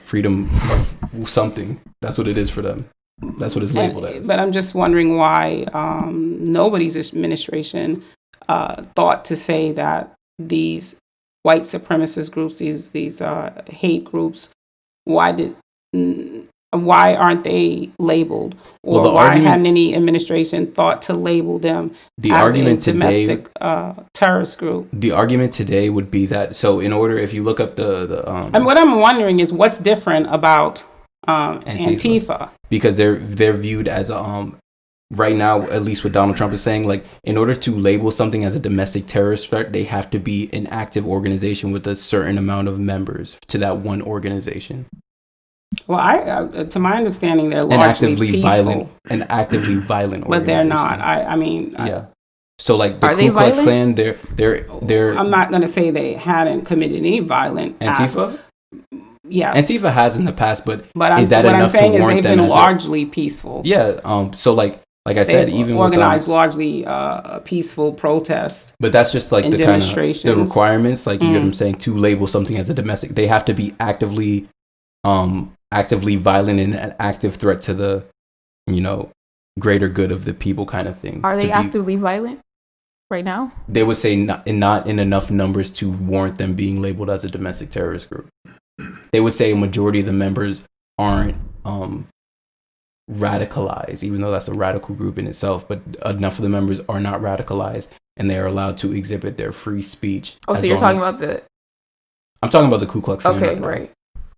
[SPEAKER 1] freedom of something. That's what it is for them. That's what it's labeled as.
[SPEAKER 3] But I'm just wondering why nobody's administration thought to say that these white supremacist groups, these hate groups, why aren't they labeled? Or why hadn't any administration thought to label them as a domestic terrorist group?
[SPEAKER 1] The argument today would be that, so in order, if you look up
[SPEAKER 3] and what I'm wondering is what's different about Antifa.
[SPEAKER 1] Because they're viewed as right now, at least what Donald Trump is saying, like, in order to label something as a domestic terrorist threat, they have to be an active organization with a certain amount of members to that one organization.
[SPEAKER 3] Well, to my understanding, they're largely peaceful.
[SPEAKER 1] An actively violent organization.
[SPEAKER 3] But they're not. I mean,
[SPEAKER 1] yeah. So like the Ku Klux Klan, they're.
[SPEAKER 3] I'm not going to say they hadn't committed any violent
[SPEAKER 1] Antifa.
[SPEAKER 3] Acts. Yes.
[SPEAKER 1] Antifa has in the past, but is
[SPEAKER 3] what
[SPEAKER 1] that enough to warrant them? What I'm saying is
[SPEAKER 3] they've been largely peaceful.
[SPEAKER 1] Yeah. So like I said, even
[SPEAKER 3] organized largely peaceful protests.
[SPEAKER 1] But that's just like the kind of the requirements. Like you get what I'm saying, to label something as a domestic, they have to be actively violent and an active threat to the, greater good of the people, kind of thing.
[SPEAKER 2] Are they actively violent right now?
[SPEAKER 1] They would say not in enough numbers to warrant them being labeled as a domestic terrorist group. They would say a majority of the members aren't radicalized, even though that's a radical group in itself, but enough of the members are not radicalized and they are allowed to exhibit their free speech.
[SPEAKER 2] Oh, so you're talking about
[SPEAKER 1] I'm talking about the Ku Klux Klan.
[SPEAKER 2] Okay, right.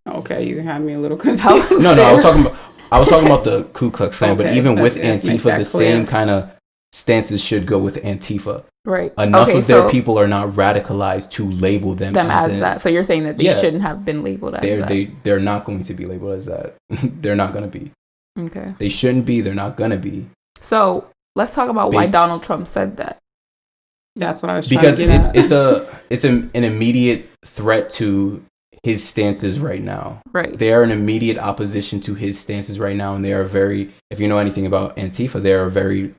[SPEAKER 3] Okay, you had me a little confused.
[SPEAKER 1] No, I was talking about the Ku Klux Klan, but even with Antifa, the same kind of stances should go with Antifa.
[SPEAKER 2] Right.
[SPEAKER 1] Enough of their people are not radicalized to label them
[SPEAKER 2] as that. So you're saying that they shouldn't have been labeled as that.
[SPEAKER 1] They're not going to be labeled as that. They're not going to be.
[SPEAKER 2] Okay.
[SPEAKER 1] They shouldn't be. They're not going to be.
[SPEAKER 2] So let's talk about why Donald Trump said that.
[SPEAKER 3] That's what I was trying to get at.
[SPEAKER 1] Because it's an immediate threat to his stances right now.
[SPEAKER 2] Right.
[SPEAKER 1] They are an immediate opposition to his stances right now, and they are very, if you know anything about Antifa, they are very,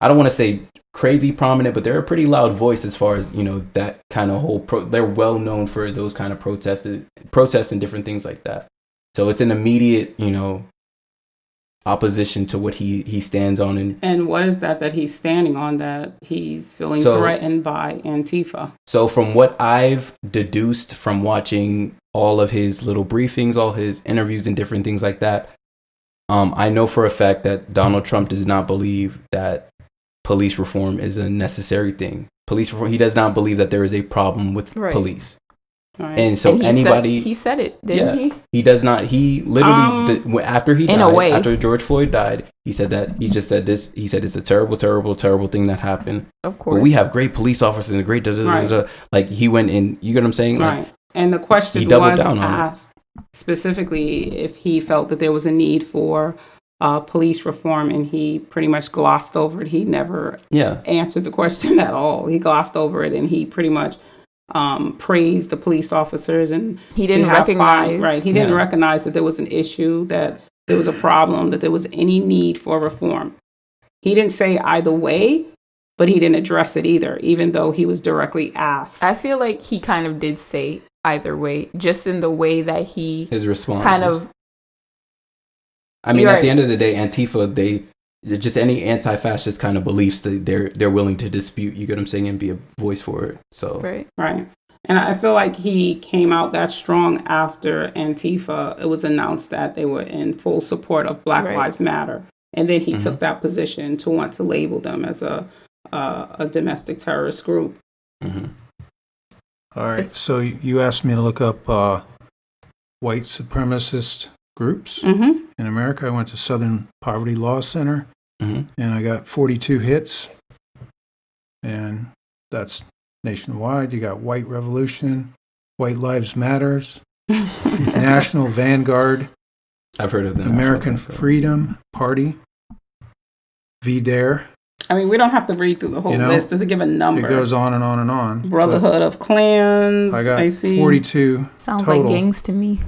[SPEAKER 1] I don't want to say crazy prominent, but they're a pretty loud voice as far as, that kind of whole, they're well known for those kind of protests and different things like that. So it's an immediate, opposition to what he stands on.
[SPEAKER 3] And what is that he's standing on that he's feeling threatened by Antifa?
[SPEAKER 1] So from what I've deduced from watching all of his little briefings, all his interviews and different things like that, I know for a fact that Donald Trump does not believe that police reform is a necessary thing. Police reform, he does not believe that there is a problem with police.
[SPEAKER 3] Right.
[SPEAKER 1] And so anybody,
[SPEAKER 2] he said it, didn't he?
[SPEAKER 1] He does not. He literally, after he
[SPEAKER 2] in a
[SPEAKER 1] died,
[SPEAKER 2] way.
[SPEAKER 1] after George Floyd died, he said that, he just said this. He said it's a terrible, terrible, terrible thing that happened.
[SPEAKER 2] Of course.
[SPEAKER 1] But we have great police officers and great, like he went in. You get what I'm saying?
[SPEAKER 3] Right.
[SPEAKER 1] Like,
[SPEAKER 3] and the question
[SPEAKER 1] he doubled
[SPEAKER 3] was
[SPEAKER 1] down on
[SPEAKER 3] asked specifically if he felt that there was a need for police reform, and he pretty much glossed over it. He never answered the question at all. He glossed over it, and he pretty much praised the police officers, and
[SPEAKER 2] he didn't recognize
[SPEAKER 3] he didn't recognize that there was an issue, that there was a problem, that there was any need for reform. He didn't say either way, but he didn't address it either, even though he was directly asked.
[SPEAKER 2] I feel like he kind of did say either way, just in the way that his response kind of.
[SPEAKER 1] I mean, at the end of the day, Antifa, just any anti-fascist kind of beliefs that they're willing to dispute. You get what I'm saying, and be a voice for it. So
[SPEAKER 3] right. And I feel like he came out that strong after Antifa. It was announced that they were in full support of Black Lives Matter, and then he took that position to want to label them as a domestic terrorist group.
[SPEAKER 4] Mm-hmm. All right. So you asked me to look up white supremacist groups in America. I went to Southern Poverty Law Center, and I got 42 hits, and that's nationwide. You got White Revolution, White Lives Matters, National Vanguard.
[SPEAKER 1] I've heard of them.
[SPEAKER 4] American Freedom Party, VDARE.
[SPEAKER 3] I mean, we don't have to read through the whole list. Does it give a number?
[SPEAKER 4] It goes on and on and on.
[SPEAKER 3] Brotherhood of Clans.
[SPEAKER 4] I got
[SPEAKER 3] see
[SPEAKER 4] 42
[SPEAKER 2] Sounds
[SPEAKER 4] total.
[SPEAKER 2] like gangs to me.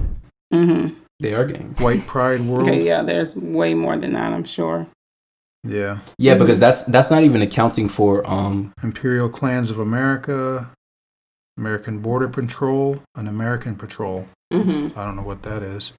[SPEAKER 3] Mm-hmm.
[SPEAKER 1] They are gangs.
[SPEAKER 4] White Pride World.
[SPEAKER 3] Okay, yeah, there's way more than that, I'm sure.
[SPEAKER 4] Yeah.
[SPEAKER 1] Yeah, because that's not even accounting for
[SPEAKER 4] Imperial Clans of America, American Border Patrol, and American Patrol.
[SPEAKER 3] Mm-hmm.
[SPEAKER 4] I don't know what that is.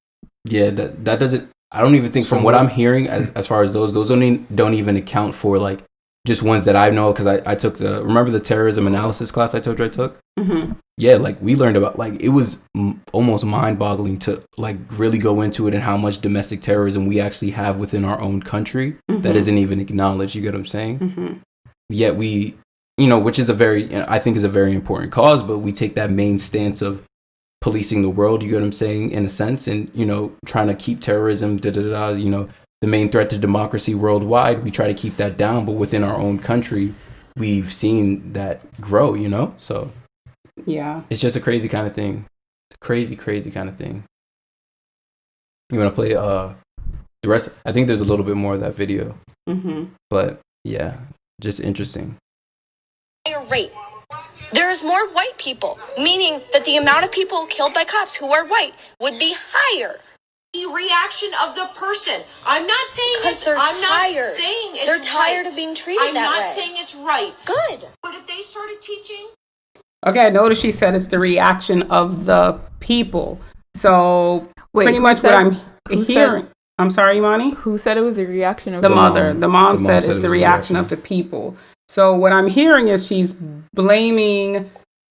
[SPEAKER 1] Yeah, that doesn't. I don't even think, from what I'm hearing, as far as those don't even account for like just ones that I know, because I took remember the terrorism analysis class I told you I took?
[SPEAKER 3] Mm-hmm.
[SPEAKER 1] Yeah, like we learned about, like, it was almost mind-boggling to like really go into it, and how much domestic terrorism we actually have within our own country that isn't even acknowledged. You get what I'm saying?
[SPEAKER 3] Mm-hmm.
[SPEAKER 1] Yet we, which is I think is a very important cause, but we take that main stance of policing the world, you get what I'm saying, in a sense, and trying to keep terrorism, the main threat to democracy worldwide. We try to keep that down, but within our own country, we've seen that grow. So
[SPEAKER 3] yeah,
[SPEAKER 1] it's just a crazy kind of thing. Crazy kind of thing. You want to play the rest? I think there's a little bit more of that video, but yeah, just interesting.
[SPEAKER 6] Higher rate. There's more white people, meaning that the amount of people killed by cops who are white would be higher.
[SPEAKER 7] The reaction of the person. I'm not saying
[SPEAKER 6] Because they're tired.
[SPEAKER 7] not saying it's
[SPEAKER 6] they're tired
[SPEAKER 7] right.
[SPEAKER 6] of being treated
[SPEAKER 7] I'm
[SPEAKER 6] that
[SPEAKER 7] not
[SPEAKER 6] way.
[SPEAKER 7] saying it's right.
[SPEAKER 6] Good.
[SPEAKER 7] But if they started teaching.
[SPEAKER 3] Okay, I noticed she said it's the reaction of the people. So pretty much what I'm hearing. I'm sorry, Imani?
[SPEAKER 2] Who said it was the reaction of
[SPEAKER 3] the mother? The mom said it's the reaction of the people. So what I'm hearing is she's blaming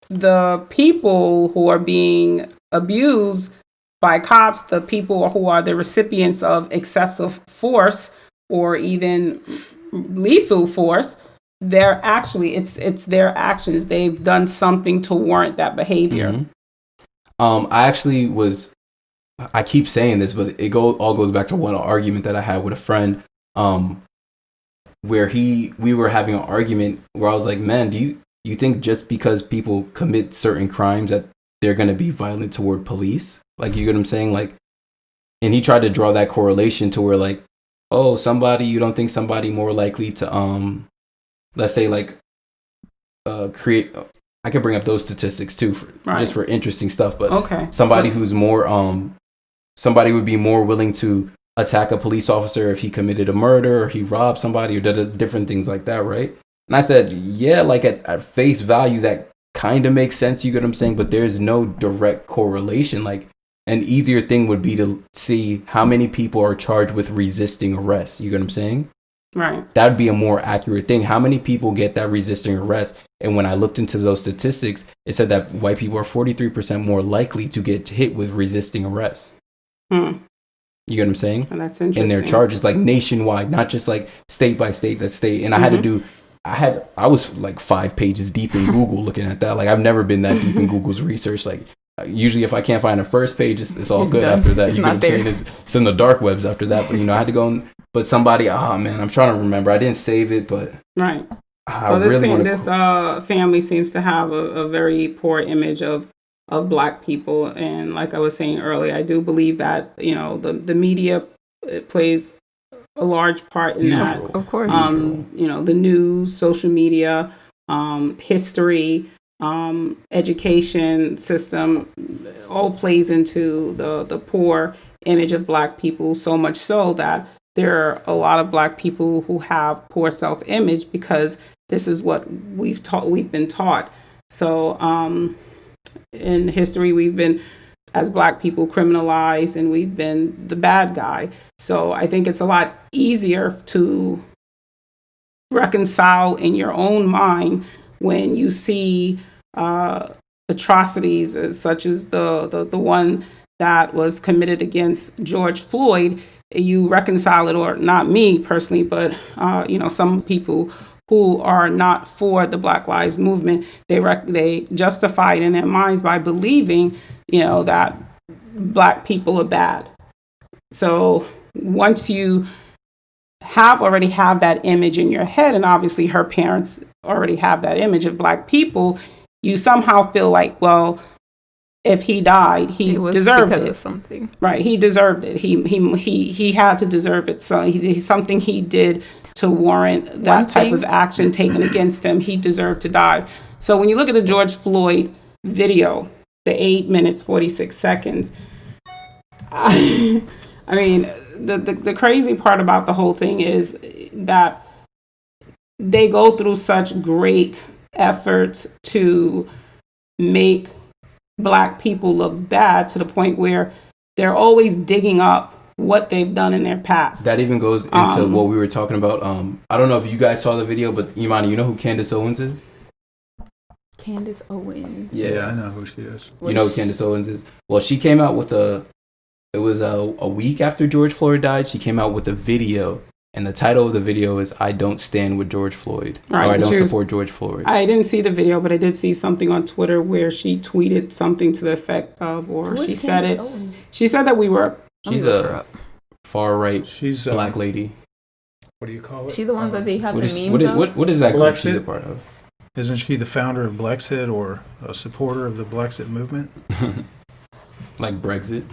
[SPEAKER 3] the people who are being abused by cops, the people who are the recipients of excessive force or even lethal force. They're actually, it's their actions. They've done something to warrant that behavior.
[SPEAKER 1] I keep saying this, but it all goes back to one argument that I had with a friend, where we were having an argument where I was like, man, do you think just because people commit certain crimes that they're going to be violent toward police? Like, you get what I'm saying? Like, and he tried to draw that correlation to where, like, oh, you don't think somebody more likely to, let's say, like, create, I could bring up those statistics too, just for interesting stuff, but somebody who's more, somebody would be more willing to attack a police officer if he committed a murder or he robbed somebody or did different things like that, right? And I said, yeah, like at face value, that kind of makes sense, you get what I'm saying? But there's no direct correlation. Like, an easier thing would be to see how many people are charged with resisting arrest, you get what I'm saying?
[SPEAKER 3] Right.
[SPEAKER 1] That would be a more accurate thing. How many people get that resisting arrest? And when I looked into those statistics, it said that white people are 43% more likely to get hit with resisting arrest. You get what I'm saying?
[SPEAKER 3] And that's interesting.
[SPEAKER 1] And their charges, like, nationwide, not just like state by state, that state. And I was like 5 pages deep in Google looking at that. Like, I've never been that deep in Google's research. Like, Usually if I can't find a first page, it's all
[SPEAKER 2] It's
[SPEAKER 1] good
[SPEAKER 2] done.
[SPEAKER 1] after that.
[SPEAKER 2] It's
[SPEAKER 1] You know what
[SPEAKER 2] not
[SPEAKER 1] I'm saying?
[SPEAKER 2] there.
[SPEAKER 1] It's in the dark webs after that. But, I had to go but somebody, man, I'm trying to remember. I didn't save it, but
[SPEAKER 3] Right.
[SPEAKER 1] I
[SPEAKER 3] So
[SPEAKER 1] really
[SPEAKER 3] this family seems to have a very poor image of Black people, and like I was saying earlier, I do believe that the media, it plays a large part in that.
[SPEAKER 2] Of course.
[SPEAKER 3] The news, social media, history, education system, all plays into the poor image of Black people. So much so that there are a lot of Black people who have poor self-image because this is what we've been taught. So in history, we've been, as Black people, criminalized, and we've been the bad guy. So I think it's a lot easier to reconcile in your own mind when you see atrocities such as the one that was committed against George Floyd. You reconcile it, or not me personally, but some people who are not for the Black Lives Movement, they justify it in their minds by believing that Black people are bad. So once you already have that image in your head, and obviously her parents already have that image of Black people, you somehow feel like, well, if he died, he deserved it.
[SPEAKER 2] Of something.
[SPEAKER 3] Right, he deserved it. He had to deserve it. So something he did to warrant that type of action taken against him. He deserved to die. So when you look at the George Floyd video, the 8 minutes 46 seconds, I mean, the crazy part about the whole thing is that they go through such great efforts to make Black people look bad, to the point where they're always digging up what they've done in their past.
[SPEAKER 1] that even goes into what we were talking about. I don't know if you guys saw the video, but Imani, you know who Candace Owens is?
[SPEAKER 2] Candace Owens.
[SPEAKER 4] Yeah, I know who she is.
[SPEAKER 1] You know who Candace Owens is? Well, she came out with it was a week after George Floyd died. She came out with a video, and the title of the video is "I Don't Stand with George Floyd," or "I Don't Support George Floyd."
[SPEAKER 3] I didn't see the video, but I did see something on Twitter where she tweeted something to the effect of, or she said it.
[SPEAKER 2] Owens?
[SPEAKER 3] She said that we were.
[SPEAKER 1] She's a far right
[SPEAKER 4] She's
[SPEAKER 1] Black lady.
[SPEAKER 4] What do you call it?
[SPEAKER 2] She the one that they have
[SPEAKER 1] What
[SPEAKER 2] the
[SPEAKER 1] is
[SPEAKER 2] memes of?
[SPEAKER 1] what is that group she's a
[SPEAKER 4] Blexit?
[SPEAKER 1] part of?
[SPEAKER 4] Isn't she the founder of Blexit, or a supporter of the Blexit movement?
[SPEAKER 1] Like Brexit,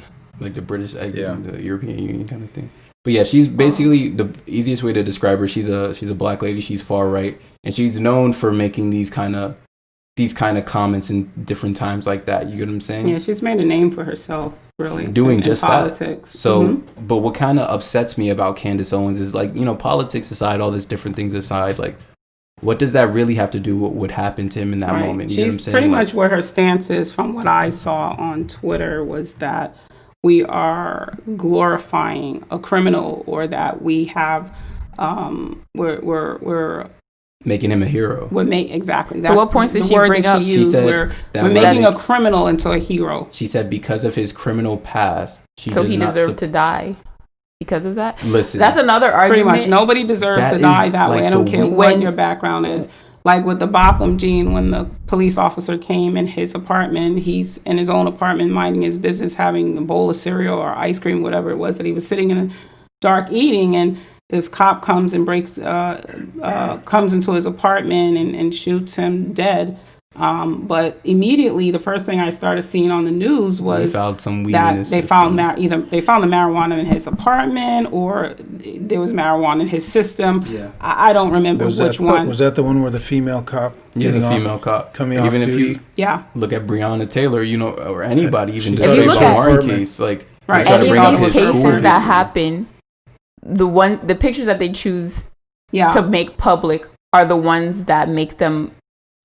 [SPEAKER 1] like the British exit,
[SPEAKER 4] Yeah.
[SPEAKER 1] the European Union kind of thing. But yeah, she's basically the easiest way to describe her. She's a Black lady. She's far right, and she's known for making these kind of comments in different times like that. You get what I'm saying?
[SPEAKER 3] Yeah, she's made a name for herself, really.
[SPEAKER 1] Doing
[SPEAKER 3] in
[SPEAKER 1] just
[SPEAKER 3] politics.
[SPEAKER 1] that. So,
[SPEAKER 3] Mhm.
[SPEAKER 1] but what kind of upsets me about Candace Owens is, like, politics aside, all these different things aside, like, what does that really have to do with what happened to him in that
[SPEAKER 3] Right.
[SPEAKER 1] moment? You know what I'm
[SPEAKER 3] She's
[SPEAKER 1] saying?
[SPEAKER 3] pretty
[SPEAKER 1] Like,
[SPEAKER 3] much where her stance is, from what I saw on Twitter, was that we are glorifying a criminal, or that we have we're
[SPEAKER 1] making him a hero.
[SPEAKER 3] exactly.
[SPEAKER 2] So what points did
[SPEAKER 3] the
[SPEAKER 2] she
[SPEAKER 3] word
[SPEAKER 2] bring
[SPEAKER 3] that
[SPEAKER 2] up?
[SPEAKER 3] she
[SPEAKER 1] She
[SPEAKER 3] used,
[SPEAKER 1] said
[SPEAKER 3] we're
[SPEAKER 1] that
[SPEAKER 3] making
[SPEAKER 1] Rodney-
[SPEAKER 3] a criminal into a hero.
[SPEAKER 1] She said because of his criminal past,
[SPEAKER 2] So he deserved to die because of that?
[SPEAKER 1] Listen,
[SPEAKER 2] That's another
[SPEAKER 3] Pretty
[SPEAKER 2] argument.
[SPEAKER 3] much nobody deserves
[SPEAKER 1] That
[SPEAKER 3] to
[SPEAKER 1] is
[SPEAKER 3] die that
[SPEAKER 1] like
[SPEAKER 3] way. I don't
[SPEAKER 1] the
[SPEAKER 3] care
[SPEAKER 1] weak-
[SPEAKER 3] what
[SPEAKER 2] When-
[SPEAKER 3] your background is. Like with the Botham Jean, when the police officer came in his apartment, he's in his own apartment minding his business, having a bowl of cereal or ice cream, whatever it was that he was sitting in the dark eating, and this cop comes and comes into his apartment and shoots him dead. But immediately, the first thing I started seeing on the news
[SPEAKER 1] they
[SPEAKER 3] was
[SPEAKER 1] found some weed in
[SPEAKER 3] that
[SPEAKER 1] his
[SPEAKER 3] they
[SPEAKER 1] system.
[SPEAKER 3] found either they found the marijuana in his apartment, or there was marijuana in his system.
[SPEAKER 1] Yeah.
[SPEAKER 3] I don't remember which one.
[SPEAKER 4] Was that the one where the female cop?
[SPEAKER 1] Yeah, the
[SPEAKER 4] getting off-
[SPEAKER 1] female cop.
[SPEAKER 4] coming off
[SPEAKER 1] Even if
[SPEAKER 4] duty?
[SPEAKER 1] you
[SPEAKER 3] Yeah,
[SPEAKER 1] look at Breonna Taylor, or anybody, even the
[SPEAKER 4] If you
[SPEAKER 1] Trayvon
[SPEAKER 2] look at-
[SPEAKER 1] Martin case, like,
[SPEAKER 3] Right.
[SPEAKER 1] they try to
[SPEAKER 2] Any
[SPEAKER 1] bring
[SPEAKER 2] of
[SPEAKER 1] up
[SPEAKER 2] these
[SPEAKER 1] his school
[SPEAKER 2] cases that
[SPEAKER 1] history.
[SPEAKER 2] happen, the pictures that they choose
[SPEAKER 3] yeah,
[SPEAKER 2] to make public are the ones that make them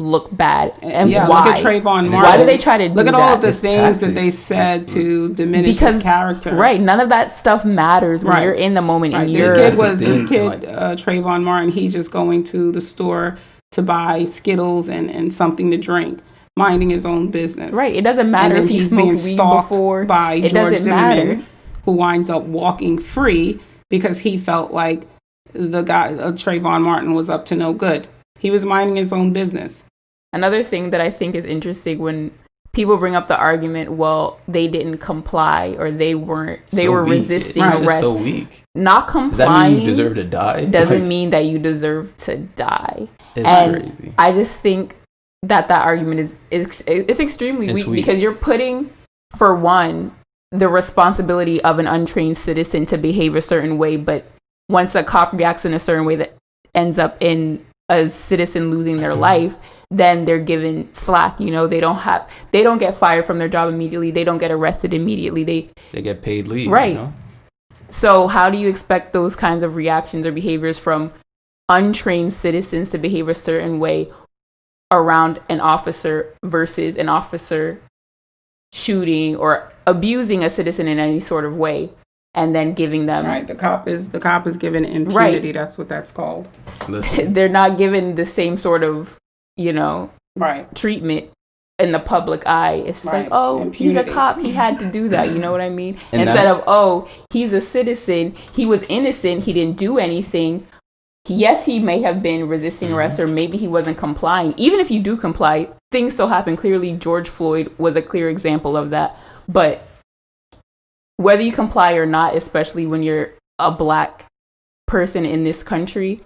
[SPEAKER 2] look bad. And
[SPEAKER 3] yeah.
[SPEAKER 2] why?
[SPEAKER 3] Look at Trayvon
[SPEAKER 1] And
[SPEAKER 3] Martin.
[SPEAKER 2] Why do they try to do
[SPEAKER 3] Look at
[SPEAKER 2] that?
[SPEAKER 3] all of the
[SPEAKER 1] It's
[SPEAKER 3] things that they
[SPEAKER 1] tactics.
[SPEAKER 3] said to diminish
[SPEAKER 2] Because
[SPEAKER 3] his character.
[SPEAKER 2] Right, none of that stuff matters when
[SPEAKER 3] Right.
[SPEAKER 2] you're in the moment
[SPEAKER 3] Right.
[SPEAKER 2] and
[SPEAKER 3] This
[SPEAKER 2] you're
[SPEAKER 3] kid
[SPEAKER 1] That's the
[SPEAKER 3] was this
[SPEAKER 1] thing,
[SPEAKER 3] kid,
[SPEAKER 1] like-
[SPEAKER 3] Trayvon Martin. He's just going to the store to buy Skittles and something to drink, minding his own business.
[SPEAKER 2] right. It doesn't matter
[SPEAKER 3] And
[SPEAKER 2] if
[SPEAKER 3] then
[SPEAKER 2] he
[SPEAKER 3] he's being
[SPEAKER 2] smoked weed
[SPEAKER 3] stalked
[SPEAKER 2] before.
[SPEAKER 3] by
[SPEAKER 2] It
[SPEAKER 3] George
[SPEAKER 2] doesn't matter.
[SPEAKER 3] Zimmerman, who winds up walking free because he felt like the guy, Trayvon Martin, was up to no good. He was minding his own business.
[SPEAKER 2] Another thing that I think is interesting when people bring up the argument, well, they didn't comply or they were
[SPEAKER 1] weak.
[SPEAKER 2] resisting
[SPEAKER 1] It's just
[SPEAKER 2] arrest.
[SPEAKER 1] so weak.
[SPEAKER 2] Not
[SPEAKER 1] Does that
[SPEAKER 2] complying
[SPEAKER 1] mean you deserve to die?
[SPEAKER 2] doesn't mean that you deserve to die.
[SPEAKER 1] It's
[SPEAKER 2] And
[SPEAKER 1] crazy.
[SPEAKER 2] I just think that argument is it's extremely weak because you're putting, for one, the responsibility of an untrained citizen to behave a certain way, but once a cop reacts in a certain way that ends up in a citizen losing their life, then they're given slack. You know, they don't get fired from their job immediately. They don't get arrested immediately. They
[SPEAKER 1] get paid leave.
[SPEAKER 2] Right.
[SPEAKER 1] You know?
[SPEAKER 2] So how do you expect those kinds of reactions or behaviors from untrained citizens to behave a certain way around an officer versus an officer shooting or abusing a citizen in any sort of way and then giving them
[SPEAKER 3] the cop is given impunity. Right. That's what that's called.
[SPEAKER 2] They're not given the same sort of, treatment in the public eye. It's just like, oh, impunity. He's a cop, he had to do that, you know what I mean? Instead of, oh, he's a citizen, he was innocent, he didn't do anything. Yes, he may have been resisting arrest or maybe he wasn't complying. Even if you do comply, things still happen. Clearly, George Floyd was a clear example of that. But whether you comply or not, especially when you're a black person in this country,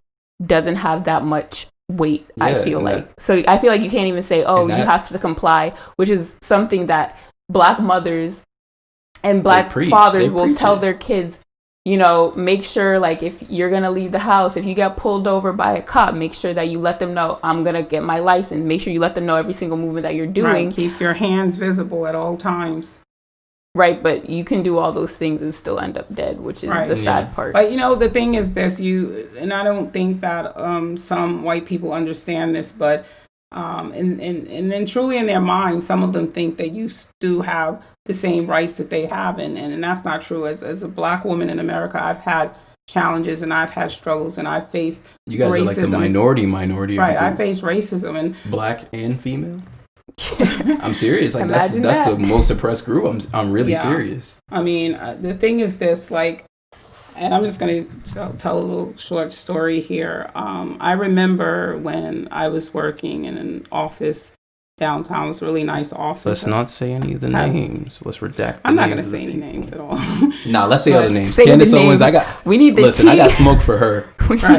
[SPEAKER 2] doesn't have that much weight, I feel like. So I feel like you can't even say, oh, you have to comply, which is something that black mothers and black fathers will tell their kids. Make sure, like, if you're going to leave the house, if you get pulled over by a cop, make sure that you let them know, I'm going to get my license. Make sure you let them know every single movement that you're doing.
[SPEAKER 3] Right. Keep your hands visible at all times.
[SPEAKER 2] Right, but you can do all those things and still end up dead, which is the sad part.
[SPEAKER 3] But, the thing is this, and I don't think that some white people understand this, but and then truly in their mind, some of them think that you do have the same rights that they have. And that's not true. As a black woman in America, I've had challenges and I've had struggles and I've faced
[SPEAKER 1] You guys
[SPEAKER 3] racism.
[SPEAKER 1] are like the minority.
[SPEAKER 3] Right. I faced racism and
[SPEAKER 1] black and female. I'm serious. Like that's the most suppressed group. I'm really serious.
[SPEAKER 3] I mean, the thing is this, like, and I'm just going to tell a little short story here. I remember when I was working in an office downtown. It was a really nice office.
[SPEAKER 1] Let's not say any of the names. Let's redact.
[SPEAKER 3] I'm not going to say any names at all.
[SPEAKER 1] Nah, let's say other names. Candace Owens.
[SPEAKER 2] We need the
[SPEAKER 1] listen. I got smoke for her.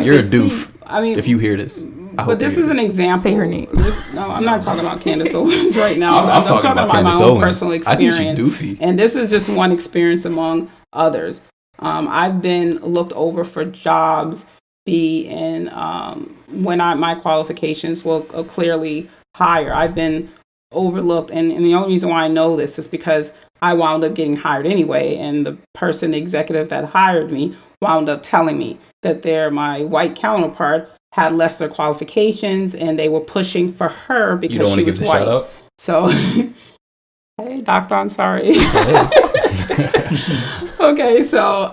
[SPEAKER 1] You're a doof.
[SPEAKER 3] I mean,
[SPEAKER 1] if you hear this.
[SPEAKER 3] But this is an example.
[SPEAKER 2] Say her name.
[SPEAKER 3] No, I'm not talking about Candace Owens right now.
[SPEAKER 1] I'm talking about Candace
[SPEAKER 3] my own
[SPEAKER 1] Owens.
[SPEAKER 3] personal experience.
[SPEAKER 1] I think she's doofy.
[SPEAKER 3] And this is just one experience among others. I've been looked over for jobs when my qualifications were clearly higher. I've been overlooked, and the only reason why I know this is because I wound up getting hired anyway, and the executive that hired me wound up telling me that my white counterpart had lesser qualifications, and they were pushing for her because she was white. Shout out? So, hey, doctor, I'm sorry. Okay, so,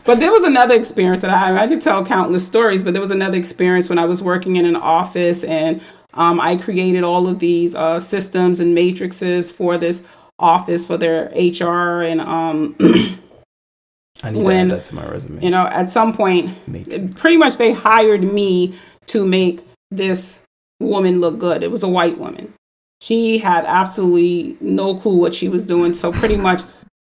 [SPEAKER 3] but there was another experience that I could tell countless stories, but there was another experience when I was working in an office, and I created all of these systems and matrices for this office for their HR, and
[SPEAKER 1] I need to add that to my resume.
[SPEAKER 3] At some point, pretty much they hired me to make this woman look good. It was a white woman. She had absolutely no clue what she was doing. So pretty much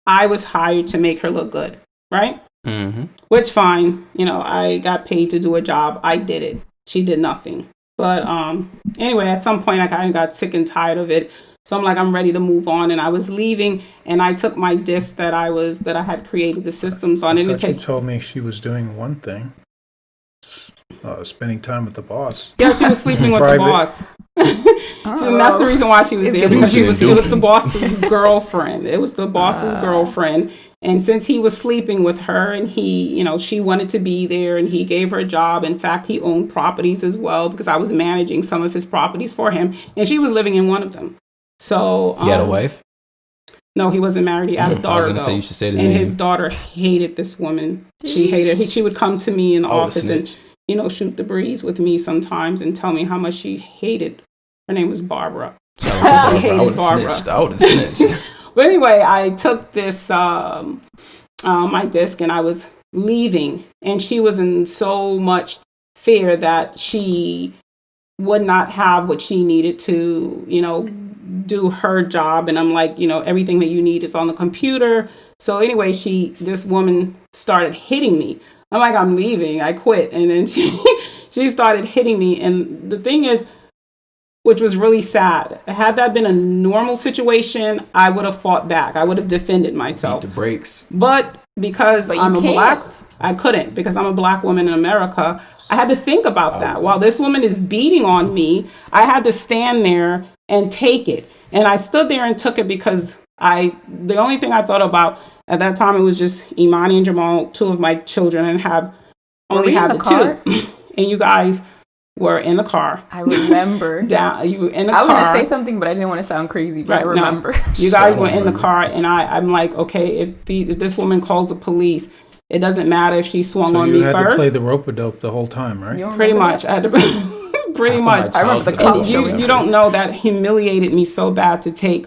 [SPEAKER 3] I was hired to make her look good. Right?
[SPEAKER 1] Mm-hmm.
[SPEAKER 3] Which fine. I got paid to do a job. I did it. She did nothing. But anyway, at some point I kind of got sick and tired of it. So I'm like, I'm ready to move on. And I was leaving, and I took my disk that I had created the systems on.
[SPEAKER 4] I thought you told me she was doing one thing, spending time with the boss.
[SPEAKER 3] Yeah, she was sleeping with the boss. And that's the reason why she was there, because it was the boss's girlfriend. It was the boss's girlfriend. And since he was sleeping with her, and she wanted to be there, and he gave her a job. In fact, he owned properties as well, because I was managing some of his properties for him, and she was living in one of them. So
[SPEAKER 1] he had a wife?
[SPEAKER 3] No, he wasn't married. He had a daughter,
[SPEAKER 1] I was say you should say the
[SPEAKER 3] and
[SPEAKER 1] name.
[SPEAKER 3] his daughter hated this woman. She hated. She would come to me in the office and shoot the breeze with me sometimes and tell me how much she hated. Her name was Barbara. She hated Barbara.
[SPEAKER 1] I would have snitched.
[SPEAKER 3] But anyway, I took this my disc, and I was leaving, and she was in so much fear that she would not have what she needed to, do her job, and I'm like, everything that you need is on the computer. So anyway, this woman started hitting me. I'm like, I'm leaving, I quit. And then she started hitting me. And the thing is, which was really sad, had that been a normal situation, I would have fought back. I would have defended myself.
[SPEAKER 1] Beat the brakes.
[SPEAKER 3] But because I'm a black, I couldn't, because I'm a black woman in America. I had to think about that. While this woman is beating on me, I had to stand there and take it. And I stood there and took it because the only thing I thought about at that time, it was just Imani and Jamal, two of my children, and only have the two. And you guys were in the car.
[SPEAKER 2] I remember.
[SPEAKER 3] You were in the car.
[SPEAKER 2] I was going to say something, but I didn't want to sound crazy, but I remember.
[SPEAKER 3] No. You guys were in the car, and I'm like, okay, if this woman calls the police, it doesn't matter if she swung on me first.
[SPEAKER 4] So you had to play the rope-a-dope the whole time, right?
[SPEAKER 3] Pretty much. I had to pretty much.
[SPEAKER 2] I remember the cop showing
[SPEAKER 3] you don't know that humiliated me so bad to take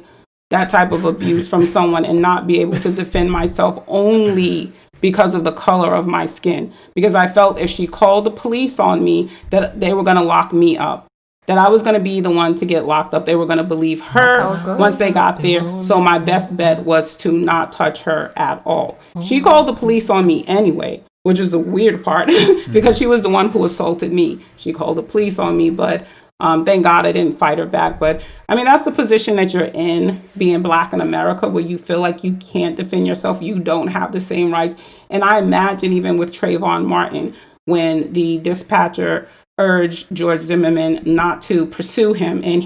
[SPEAKER 3] that type of abuse from someone and not be able to defend myself only because of the color of my skin. Because I felt if she called the police on me, that they were going to lock me up. That I was going to be the one to get locked up. They were going to believe her once they got there. So my best bet was to not touch her at all. She called the police on me anyway, which is the weird part because she was the one who assaulted me. She called the police on me, but thank God I didn't fight her back. But I mean, that's the position that you're in, being black in America, where you feel like you can't defend yourself. You don't have the same rights. And I imagine even with Trayvon Martin, when the dispatcher urged George Zimmerman not to pursue him, and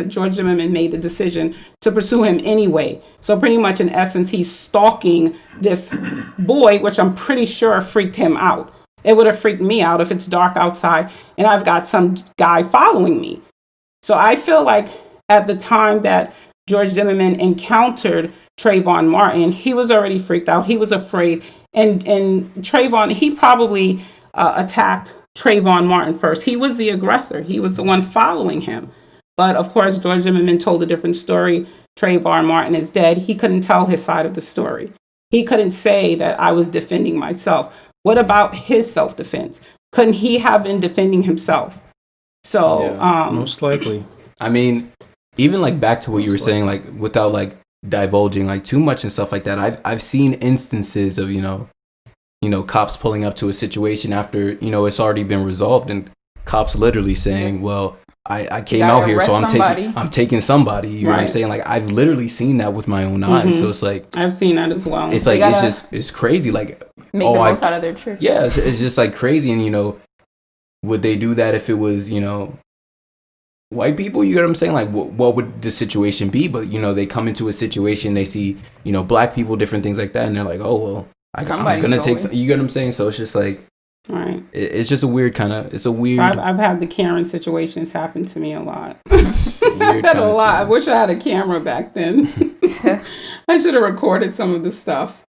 [SPEAKER 3] George Zimmerman made the decision to pursue him anyway. So pretty much in essence, he's stalking this boy, which I'm pretty sure freaked him out. It would have freaked me out if it's dark outside and I've got some guy following me. So I feel like at the time that George Zimmerman encountered Trayvon Martin, he was already freaked out. He was afraid. And Trayvon, he probably attacked Trayvon Martin first. He was the aggressor. He was the one following him. But of course, George Zimmerman told a different story. Trayvon Martin is dead. He couldn't tell his side of the story. He couldn't say that I was defending myself. What about his self-defense? Couldn't he have been defending himself? So,
[SPEAKER 4] most likely.
[SPEAKER 1] I mean, even like back to what you were saying, like without like divulging like too much and stuff like that. I've seen instances of, cops pulling up to a situation after, it's already been resolved, and cops literally saying, well, I came out here, so I'm taking somebody. You know what I'm saying? Like, I've literally seen that with my own eyes. So it's like,
[SPEAKER 3] I've seen that as well.
[SPEAKER 1] It's like, it's crazy. Like,
[SPEAKER 2] make the most out of their trip.
[SPEAKER 1] Yeah, it's just like crazy. And, would they do that if it was, white people? You know what I'm saying? Like, what would the situation be? But, they come into a situation, they see, black people, different things like that. And they're like, oh, well, I'm going to take some, you get what I'm saying? So it's just like,
[SPEAKER 3] right.
[SPEAKER 1] It's just a weird kind of, it's a weird.
[SPEAKER 3] So I've had the Karen situations happen to me a lot. A lot. I wish I had a camera back then. I should have recorded some of the stuff.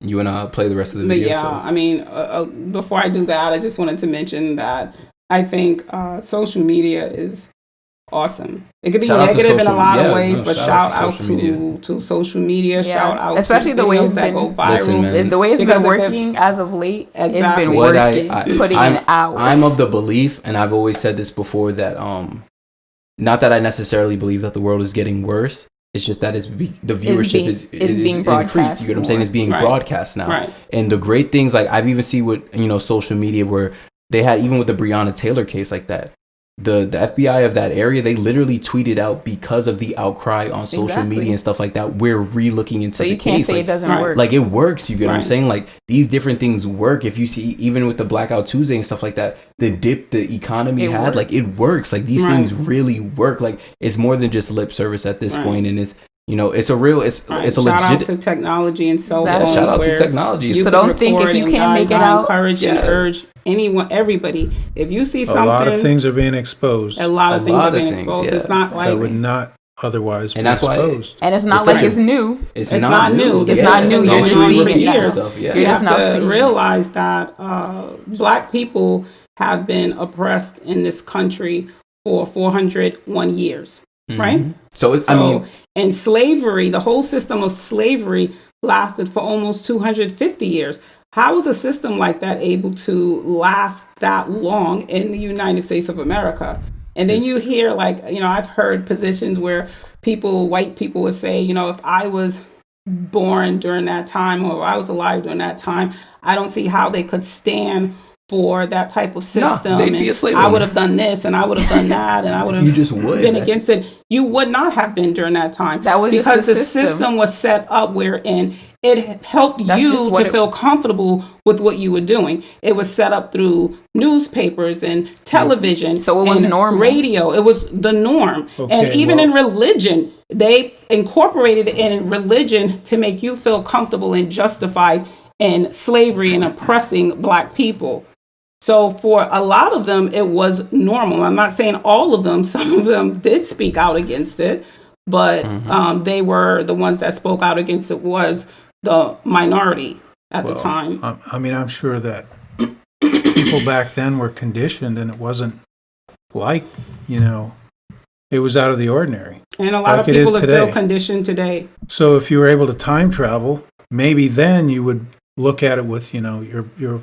[SPEAKER 1] You want to play the rest of the video?
[SPEAKER 3] Yeah, so. I mean, before I do that, I just wanted to mention that I think social media is awesome. It could be negative in a lot of ways, but shout out to social media. Yeah. Shout out
[SPEAKER 2] especially
[SPEAKER 3] to
[SPEAKER 2] the way it's
[SPEAKER 3] that
[SPEAKER 2] been,
[SPEAKER 3] go viral.
[SPEAKER 2] The way it's been working as of late.
[SPEAKER 3] Exactly.
[SPEAKER 2] It's been working, putting in hours.
[SPEAKER 1] I'm of the belief, and I've always said this before, that not that I necessarily believe that the world is getting worse. It's just that the viewership is being increased. You get what I'm saying? It's being broadcast now.
[SPEAKER 3] Right.
[SPEAKER 1] And the great things, like I've even seen with social media, where they had, even with the Breonna Taylor case like that, the FBI of that area, they literally tweeted out, because of the outcry on social media and stuff like that, we're re-looking into the case. So you can't
[SPEAKER 2] say it doesn't work.
[SPEAKER 1] Like, it works. You get what I'm saying? Like, these different things work. If you see, even with the Blackout Tuesday and stuff like that, the dip the economy had, like, it works. Like, these things really work. Like, it's more than just lip service at this point, and it's, it's a real, it's a legit. Shout
[SPEAKER 3] out to technology and cell phones.
[SPEAKER 1] Shout out to technology.
[SPEAKER 2] So don't think if you can't make it out.
[SPEAKER 3] Encourage and urge everybody, if you see something,
[SPEAKER 4] a lot of things are being exposed.
[SPEAKER 3] A lot of things are being exposed.
[SPEAKER 1] Yeah.
[SPEAKER 3] It's not like
[SPEAKER 4] that would not otherwise be
[SPEAKER 1] Why,
[SPEAKER 4] exposed.
[SPEAKER 2] and it's not like it's new.
[SPEAKER 3] It's not new.
[SPEAKER 2] It's not new. You're just seeing it years.
[SPEAKER 3] You have to realize that black people have been oppressed in this country for 401 years. Right?
[SPEAKER 1] So
[SPEAKER 3] and slavery, the whole system of slavery lasted for almost 250 years. How is a system like that able to last that long in the United States of America? And then you hear, like, I've heard positions where white people would say, if I was born during that time or I was alive during that time, I don't see how they could stand for that type of system.
[SPEAKER 1] They'd be a slave
[SPEAKER 3] I
[SPEAKER 1] owner.
[SPEAKER 3] would have done this and I would have done that and I would have
[SPEAKER 1] You just would.
[SPEAKER 3] been against it. You would not have been during that time.
[SPEAKER 2] That was
[SPEAKER 3] because
[SPEAKER 2] just the
[SPEAKER 3] the system was set up wherein it helped you to feel comfortable with what you were doing. It was set up through newspapers and television.
[SPEAKER 2] So it was normal.
[SPEAKER 3] Radio. It was the norm. And even in religion, they incorporated it in religion to make you feel comfortable and justified in slavery and oppressing Black people. So for a lot of them, it was normal. I'm not saying all of them. Some of them did speak out against it, but they were the ones that spoke out against it was the minority at the time.
[SPEAKER 4] I mean, I'm sure that people back then were conditioned, and it wasn't like, it was out of the ordinary.
[SPEAKER 3] And a lot of people are still conditioned today.
[SPEAKER 4] So if you were able to time travel, maybe then you would look at it with, your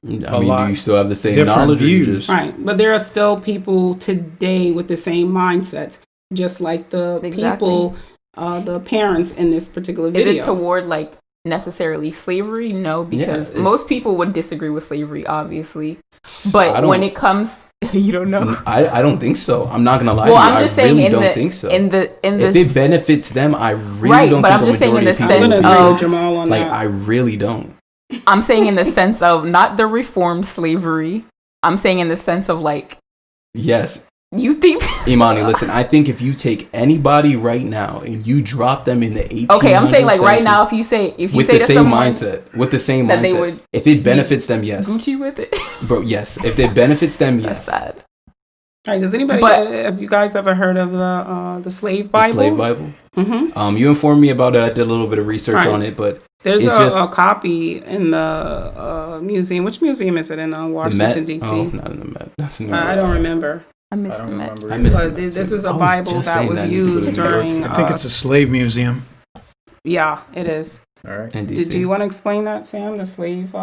[SPEAKER 1] you still have the same knowledge
[SPEAKER 4] views.
[SPEAKER 3] Right. But there are still people today with the same mindsets, just like the people, the parents in this particular video.
[SPEAKER 2] Is it toward like necessarily slavery? No, because most people would disagree with slavery, obviously. But when it comes, you don't know.
[SPEAKER 1] I don't think so. I'm not gonna lie.
[SPEAKER 2] Well,
[SPEAKER 1] to you.
[SPEAKER 2] I'm just
[SPEAKER 1] I
[SPEAKER 2] saying
[SPEAKER 1] really don't think so.
[SPEAKER 2] If
[SPEAKER 1] it benefits them, I really
[SPEAKER 2] right,
[SPEAKER 1] don't.
[SPEAKER 2] But
[SPEAKER 1] think
[SPEAKER 2] I'm just saying in the
[SPEAKER 3] sense
[SPEAKER 2] of
[SPEAKER 3] Jamal on that.
[SPEAKER 1] I really don't.
[SPEAKER 2] I'm saying in the sense of not the reformed slavery. I'm saying in the sense of like,
[SPEAKER 1] yes.
[SPEAKER 2] You think
[SPEAKER 1] Imani, listen, I think if you take anybody right now and you drop them in the 1800s,
[SPEAKER 2] okay, I'm saying like right now, if you say
[SPEAKER 1] with the same mindset, they would, if it benefits them, yes.
[SPEAKER 2] Gucci with it,
[SPEAKER 1] bro. Yes, if it benefits them, yes.
[SPEAKER 2] That's sad.
[SPEAKER 3] Right, does anybody? Have you guys ever heard of the Slave Bible?
[SPEAKER 1] The Slave Bible.
[SPEAKER 3] Mm-hmm.
[SPEAKER 1] You informed me about it. I did a little bit of research on it, but
[SPEAKER 3] there's a copy in the museum. Which museum is it in Washington D.C.?
[SPEAKER 1] Oh, not in the Met.
[SPEAKER 3] I don't remember.
[SPEAKER 2] I missed the Met.
[SPEAKER 3] But this is a Bible that was used during.
[SPEAKER 4] I think it's a slave museum.
[SPEAKER 3] Yeah, it is.
[SPEAKER 4] All right.
[SPEAKER 3] Do you want to explain that, Sam? The Slave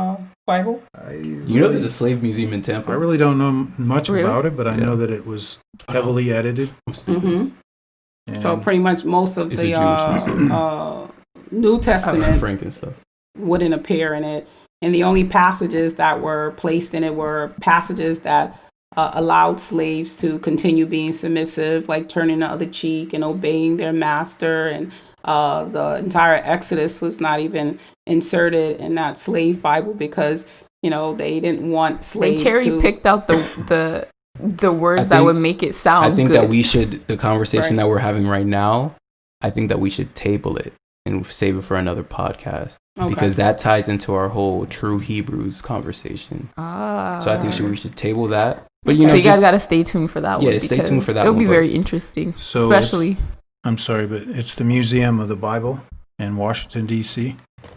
[SPEAKER 3] Bible?
[SPEAKER 1] You know there's a slave museum in Tampa.
[SPEAKER 4] I really don't know much about it, but I know that it was heavily edited.
[SPEAKER 3] Mm-hmm. So pretty much most of the New Testament
[SPEAKER 1] Frank and stuff
[SPEAKER 3] wouldn't appear in it, and the only passages that were placed in it were passages that allowed slaves to continue being submissive, like turning the other cheek and obeying their master. And the entire Exodus was not even inserted in that slave Bible because they didn't want slaves.
[SPEAKER 2] They cherry picked out the words that would make it sound.
[SPEAKER 1] I think
[SPEAKER 2] good.
[SPEAKER 1] that we should the conversation that we're having right now. I think that we should table it and save it for another podcast because that ties into our whole true Hebrews conversation. So I think we should table that. But
[SPEAKER 2] so you guys got to stay tuned for that one.
[SPEAKER 1] Yeah, stay tuned for that.
[SPEAKER 2] It'll be very interesting.
[SPEAKER 4] So
[SPEAKER 2] especially.
[SPEAKER 4] I'm sorry, but it's the Museum of the Bible in Washington D.C.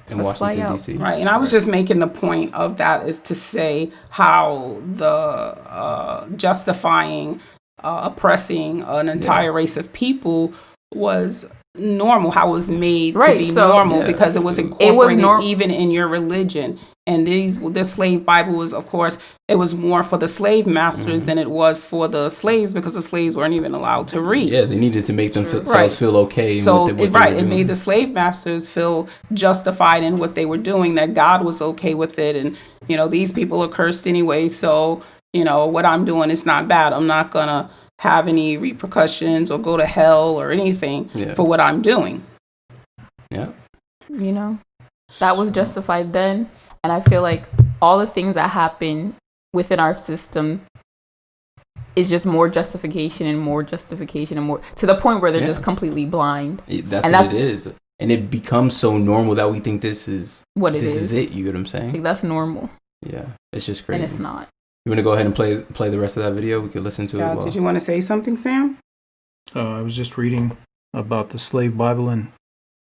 [SPEAKER 1] In Washington D.C.
[SPEAKER 3] Right, and I was just making the point of that is to say how the justifying oppressing an entire race of people was normal, how it was made to be normal because it was incorporated even in your religion. And this slave Bible was, of course, it was more for the slave masters than it was for the slaves because the slaves weren't even allowed to read.
[SPEAKER 1] Yeah, they needed to make themselves feel okay.
[SPEAKER 3] So it made the slave masters feel justified in what they were doing, that God was okay with it. And, these people are cursed anyway. So, what I'm doing is not bad. I'm not going to have any repercussions or go to hell or anything for what I'm doing.
[SPEAKER 1] Yeah.
[SPEAKER 2] That was justified then. And I feel like all the things that happen within our system is just more justification and more justification and more to the point where they're just completely blind.
[SPEAKER 1] That's what it is. And it becomes so normal that we think this is
[SPEAKER 2] what it
[SPEAKER 1] is.
[SPEAKER 2] This
[SPEAKER 1] is it. You get what I'm saying?
[SPEAKER 2] Like, that's normal.
[SPEAKER 1] Yeah. It's just crazy.
[SPEAKER 2] And it's not.
[SPEAKER 1] You want to go ahead and play the rest of that video? We could listen to it.
[SPEAKER 3] Did you want to say something, Sam?
[SPEAKER 4] I was just reading about the Slave Bible and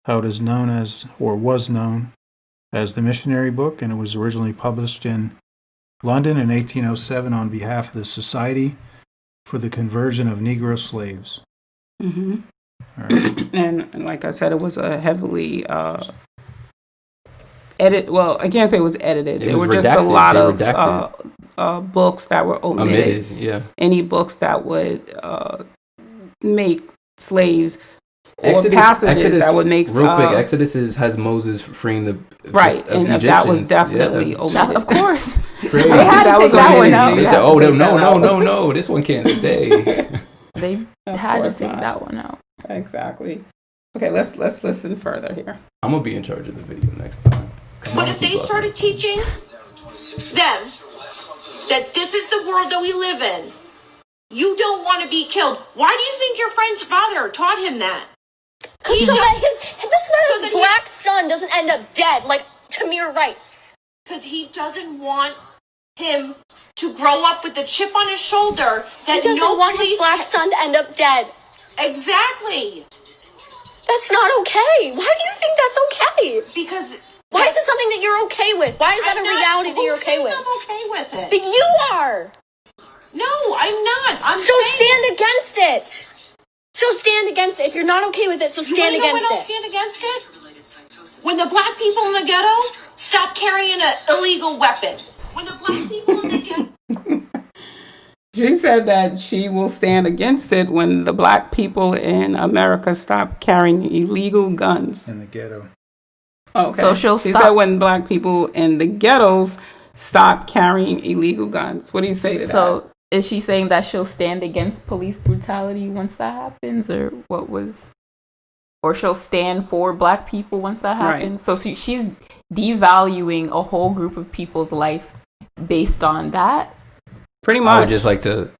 [SPEAKER 4] how it is known as, or was known as, the missionary book, and it was originally published in London in 1807 on behalf of the Society for the Conversion of Negro Slaves.
[SPEAKER 3] Mm-hmm.
[SPEAKER 4] All right.
[SPEAKER 3] And like I said, it was a heavily well, I can't say it was edited. There were just a lot of books that were omitted.
[SPEAKER 1] Yeah.
[SPEAKER 3] Any books that would make slaves passages that would make
[SPEAKER 1] real quick. Exodus has Moses freeing the
[SPEAKER 3] and
[SPEAKER 1] Egyptians.
[SPEAKER 3] that was definitely omitted.
[SPEAKER 2] Of course.
[SPEAKER 1] Crazy.
[SPEAKER 2] They had to take that one out.
[SPEAKER 1] They said, "Oh no, this one can't stay."
[SPEAKER 2] They had to take that one out.
[SPEAKER 3] Exactly. Okay, let's listen further here.
[SPEAKER 1] I'm gonna be in charge of the video next time.
[SPEAKER 7] But if they started teaching them that this is the world that we live in, you don't want to be killed. Why do you think your friend's father taught him that?
[SPEAKER 6] So that his black son doesn't end up dead like Tamir Rice.
[SPEAKER 7] Because he doesn't want him to grow up with a chip on his shoulder that
[SPEAKER 6] He doesn't want his black son to end up dead.
[SPEAKER 7] Exactly.
[SPEAKER 6] That's not okay. Why do you think that's okay?
[SPEAKER 7] Because
[SPEAKER 6] why is it something that you're okay with? Why is that a reality that you're okay with?
[SPEAKER 7] I'm okay with it.
[SPEAKER 6] But you are.
[SPEAKER 7] No, I'm not.
[SPEAKER 6] Stand against it. So stand against it. If you're not okay with it, so stand against it.
[SPEAKER 7] You know when I'll stand against it? When the black people in the ghetto stop carrying an illegal weapon. When the black people in the ghetto...
[SPEAKER 3] She said that she will stand against it when the black people in America stop carrying illegal guns.
[SPEAKER 4] In the ghetto.
[SPEAKER 3] Okay.
[SPEAKER 2] So
[SPEAKER 3] she said when black people in the ghettos stop carrying illegal guns. What do you say to that?
[SPEAKER 2] So is she saying that she'll stand against police brutality once that happens, or what was... Or she'll stand for black people once that happens? Right. So she's devaluing a whole group of people's life based on that?
[SPEAKER 3] Pretty much.
[SPEAKER 1] I would just like to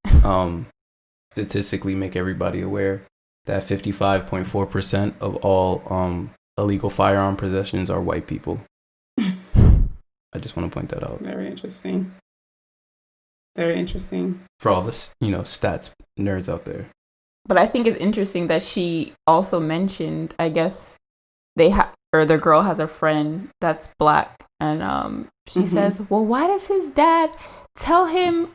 [SPEAKER 1] statistically make everybody aware that 55.4% of all illegal firearm possessions are white people. I just want to point that out.
[SPEAKER 3] Very interesting. Very interesting.
[SPEAKER 1] For all the stats nerds out there.
[SPEAKER 2] But I think it's interesting that she also mentioned, I guess, the girl has a friend that's black, and she says, well, why does his dad tell him...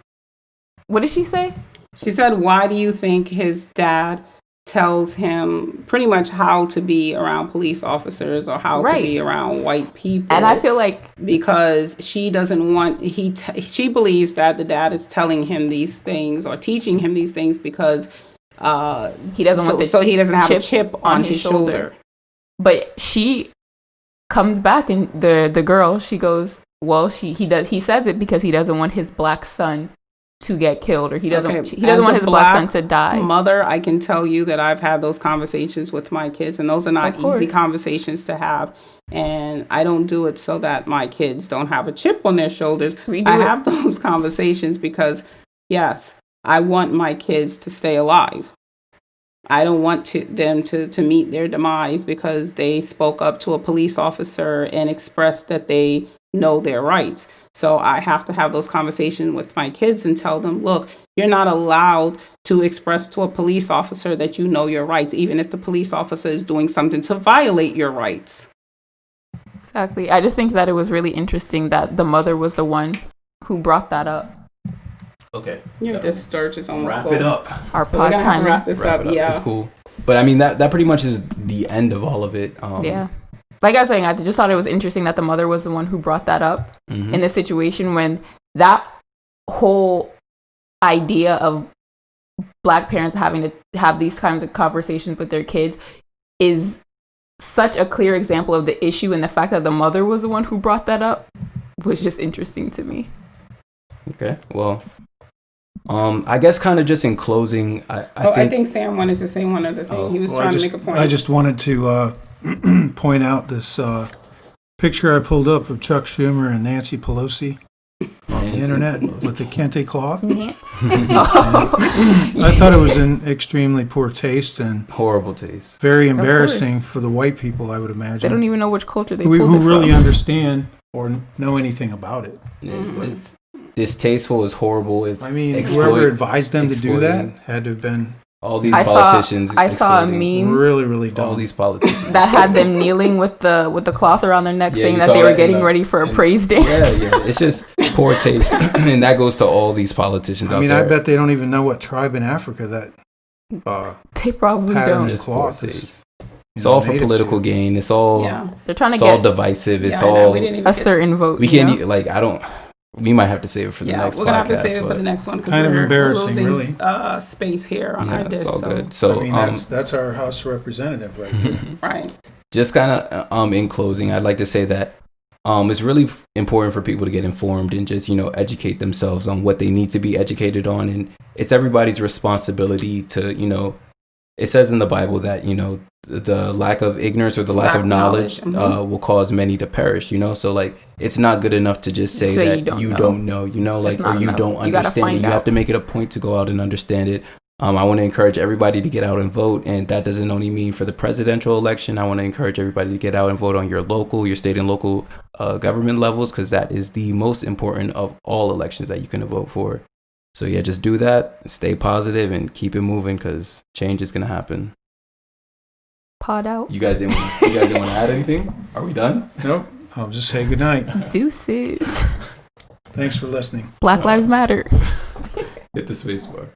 [SPEAKER 2] What did she say?
[SPEAKER 3] She said, why do you think his dad tells him pretty much how to be around police officers or how to be around white people?
[SPEAKER 2] And I feel like...
[SPEAKER 3] Because she doesn't want... She believes that the dad is telling him these things or teaching him these things because
[SPEAKER 2] he doesn't want
[SPEAKER 3] he doesn't have a chip on his shoulder.
[SPEAKER 2] But she comes back and the girl, she goes, well, he says it because he doesn't want his black son to get killed, or he doesn't want his black son to die.
[SPEAKER 3] Mother, I can tell you that I've had those conversations with my kids, and those are not easy conversations to have. And I don't do it so that my kids don't have a chip on their shoulders. I have those conversations because, yes, I want my kids to stay alive. I don't want them to meet their demise because they spoke up to a police officer and expressed that they know their rights. So I have to have those conversations with my kids and tell them, look, you're not allowed to express to a police officer that you know your rights, even if the police officer is doing something to violate your rights.
[SPEAKER 2] Exactly. I just think that it was really interesting that the mother was the one who brought that up.
[SPEAKER 1] Okay.
[SPEAKER 3] This storage is almost
[SPEAKER 1] wrap
[SPEAKER 3] full.
[SPEAKER 1] It up.
[SPEAKER 2] Our pod time.
[SPEAKER 3] Wrap this up. Yeah.
[SPEAKER 1] It's cool. But I mean, that pretty much is the end of all of it.
[SPEAKER 2] Yeah. Like I was saying, I just thought it was interesting that the mother was the one who brought that up in the situation when that whole idea of black parents having to have these kinds of conversations with their kids is such a clear example of the issue, and the fact that the mother was the one who brought that up was just interesting to me.
[SPEAKER 1] Okay, well, I guess kind of just in closing, I think
[SPEAKER 3] Sam wanted to say one other thing. He was trying to make a point.
[SPEAKER 4] I just wanted to point out this picture I pulled up of Chuck Schumer and Nancy Pelosi on the internet with the kente cloth. I thought it was in extremely poor taste and
[SPEAKER 1] horrible taste.
[SPEAKER 4] Very embarrassing for the white people, I would imagine.
[SPEAKER 2] They don't even know which culture they pulled it
[SPEAKER 4] who really understand or know anything about it.
[SPEAKER 1] It's distasteful. It's horrible. It's
[SPEAKER 4] whoever advised them to do that had to have been
[SPEAKER 1] all these politicians.
[SPEAKER 2] I saw a meme.
[SPEAKER 4] Really dumb.
[SPEAKER 1] All these politicians
[SPEAKER 2] that had them kneeling with the cloth around their neck, saying that they were getting ready for a praise dance.
[SPEAKER 1] Yeah. It's just poor taste, and that goes to all these politicians.
[SPEAKER 4] I mean, I bet they don't even know what tribe in Africa that.
[SPEAKER 2] They probably don't.
[SPEAKER 1] It's poor taste. It's all for political gain. It's all.
[SPEAKER 2] They're trying to
[SPEAKER 1] get. It's all divisive. It's all
[SPEAKER 2] a certain vote.
[SPEAKER 1] We can't. I don't. we might have to save it for the next podcast.
[SPEAKER 3] We're gonna have to save it for the next one because
[SPEAKER 4] Kind of
[SPEAKER 3] we're
[SPEAKER 4] embarrassing,
[SPEAKER 3] losing
[SPEAKER 4] really.
[SPEAKER 3] space here on our
[SPEAKER 1] It's
[SPEAKER 3] disc.
[SPEAKER 1] all
[SPEAKER 3] So.
[SPEAKER 1] good. So
[SPEAKER 4] I mean, that's our House Representative right there.
[SPEAKER 3] Right.
[SPEAKER 1] just kind of in closing, I'd like to say that it's really important for people to get informed and just, educate themselves on what they need to be educated on. And it's everybody's responsibility to, it says in the Bible that, the lack of ignorance or the lack of knowledge will cause many to perish, So like, it's not good enough to just say that you don't know, like, or you don't understand it. You have to make it a point to go out and understand it. I want to encourage everybody to get out and vote. And that doesn't only mean for the presidential election. I want to encourage everybody to get out and vote on your state and local government levels, because that is the most important of all elections that you can vote for. So yeah, just do that, stay positive, and keep it moving, because change is going to happen.
[SPEAKER 2] Pod out.
[SPEAKER 1] You guys didn't want to add anything? Are we done?
[SPEAKER 4] Nope. I'll just say goodnight.
[SPEAKER 2] Deuces.
[SPEAKER 4] Thanks for listening.
[SPEAKER 2] Black Lives Matter.
[SPEAKER 1] Hit the space bar.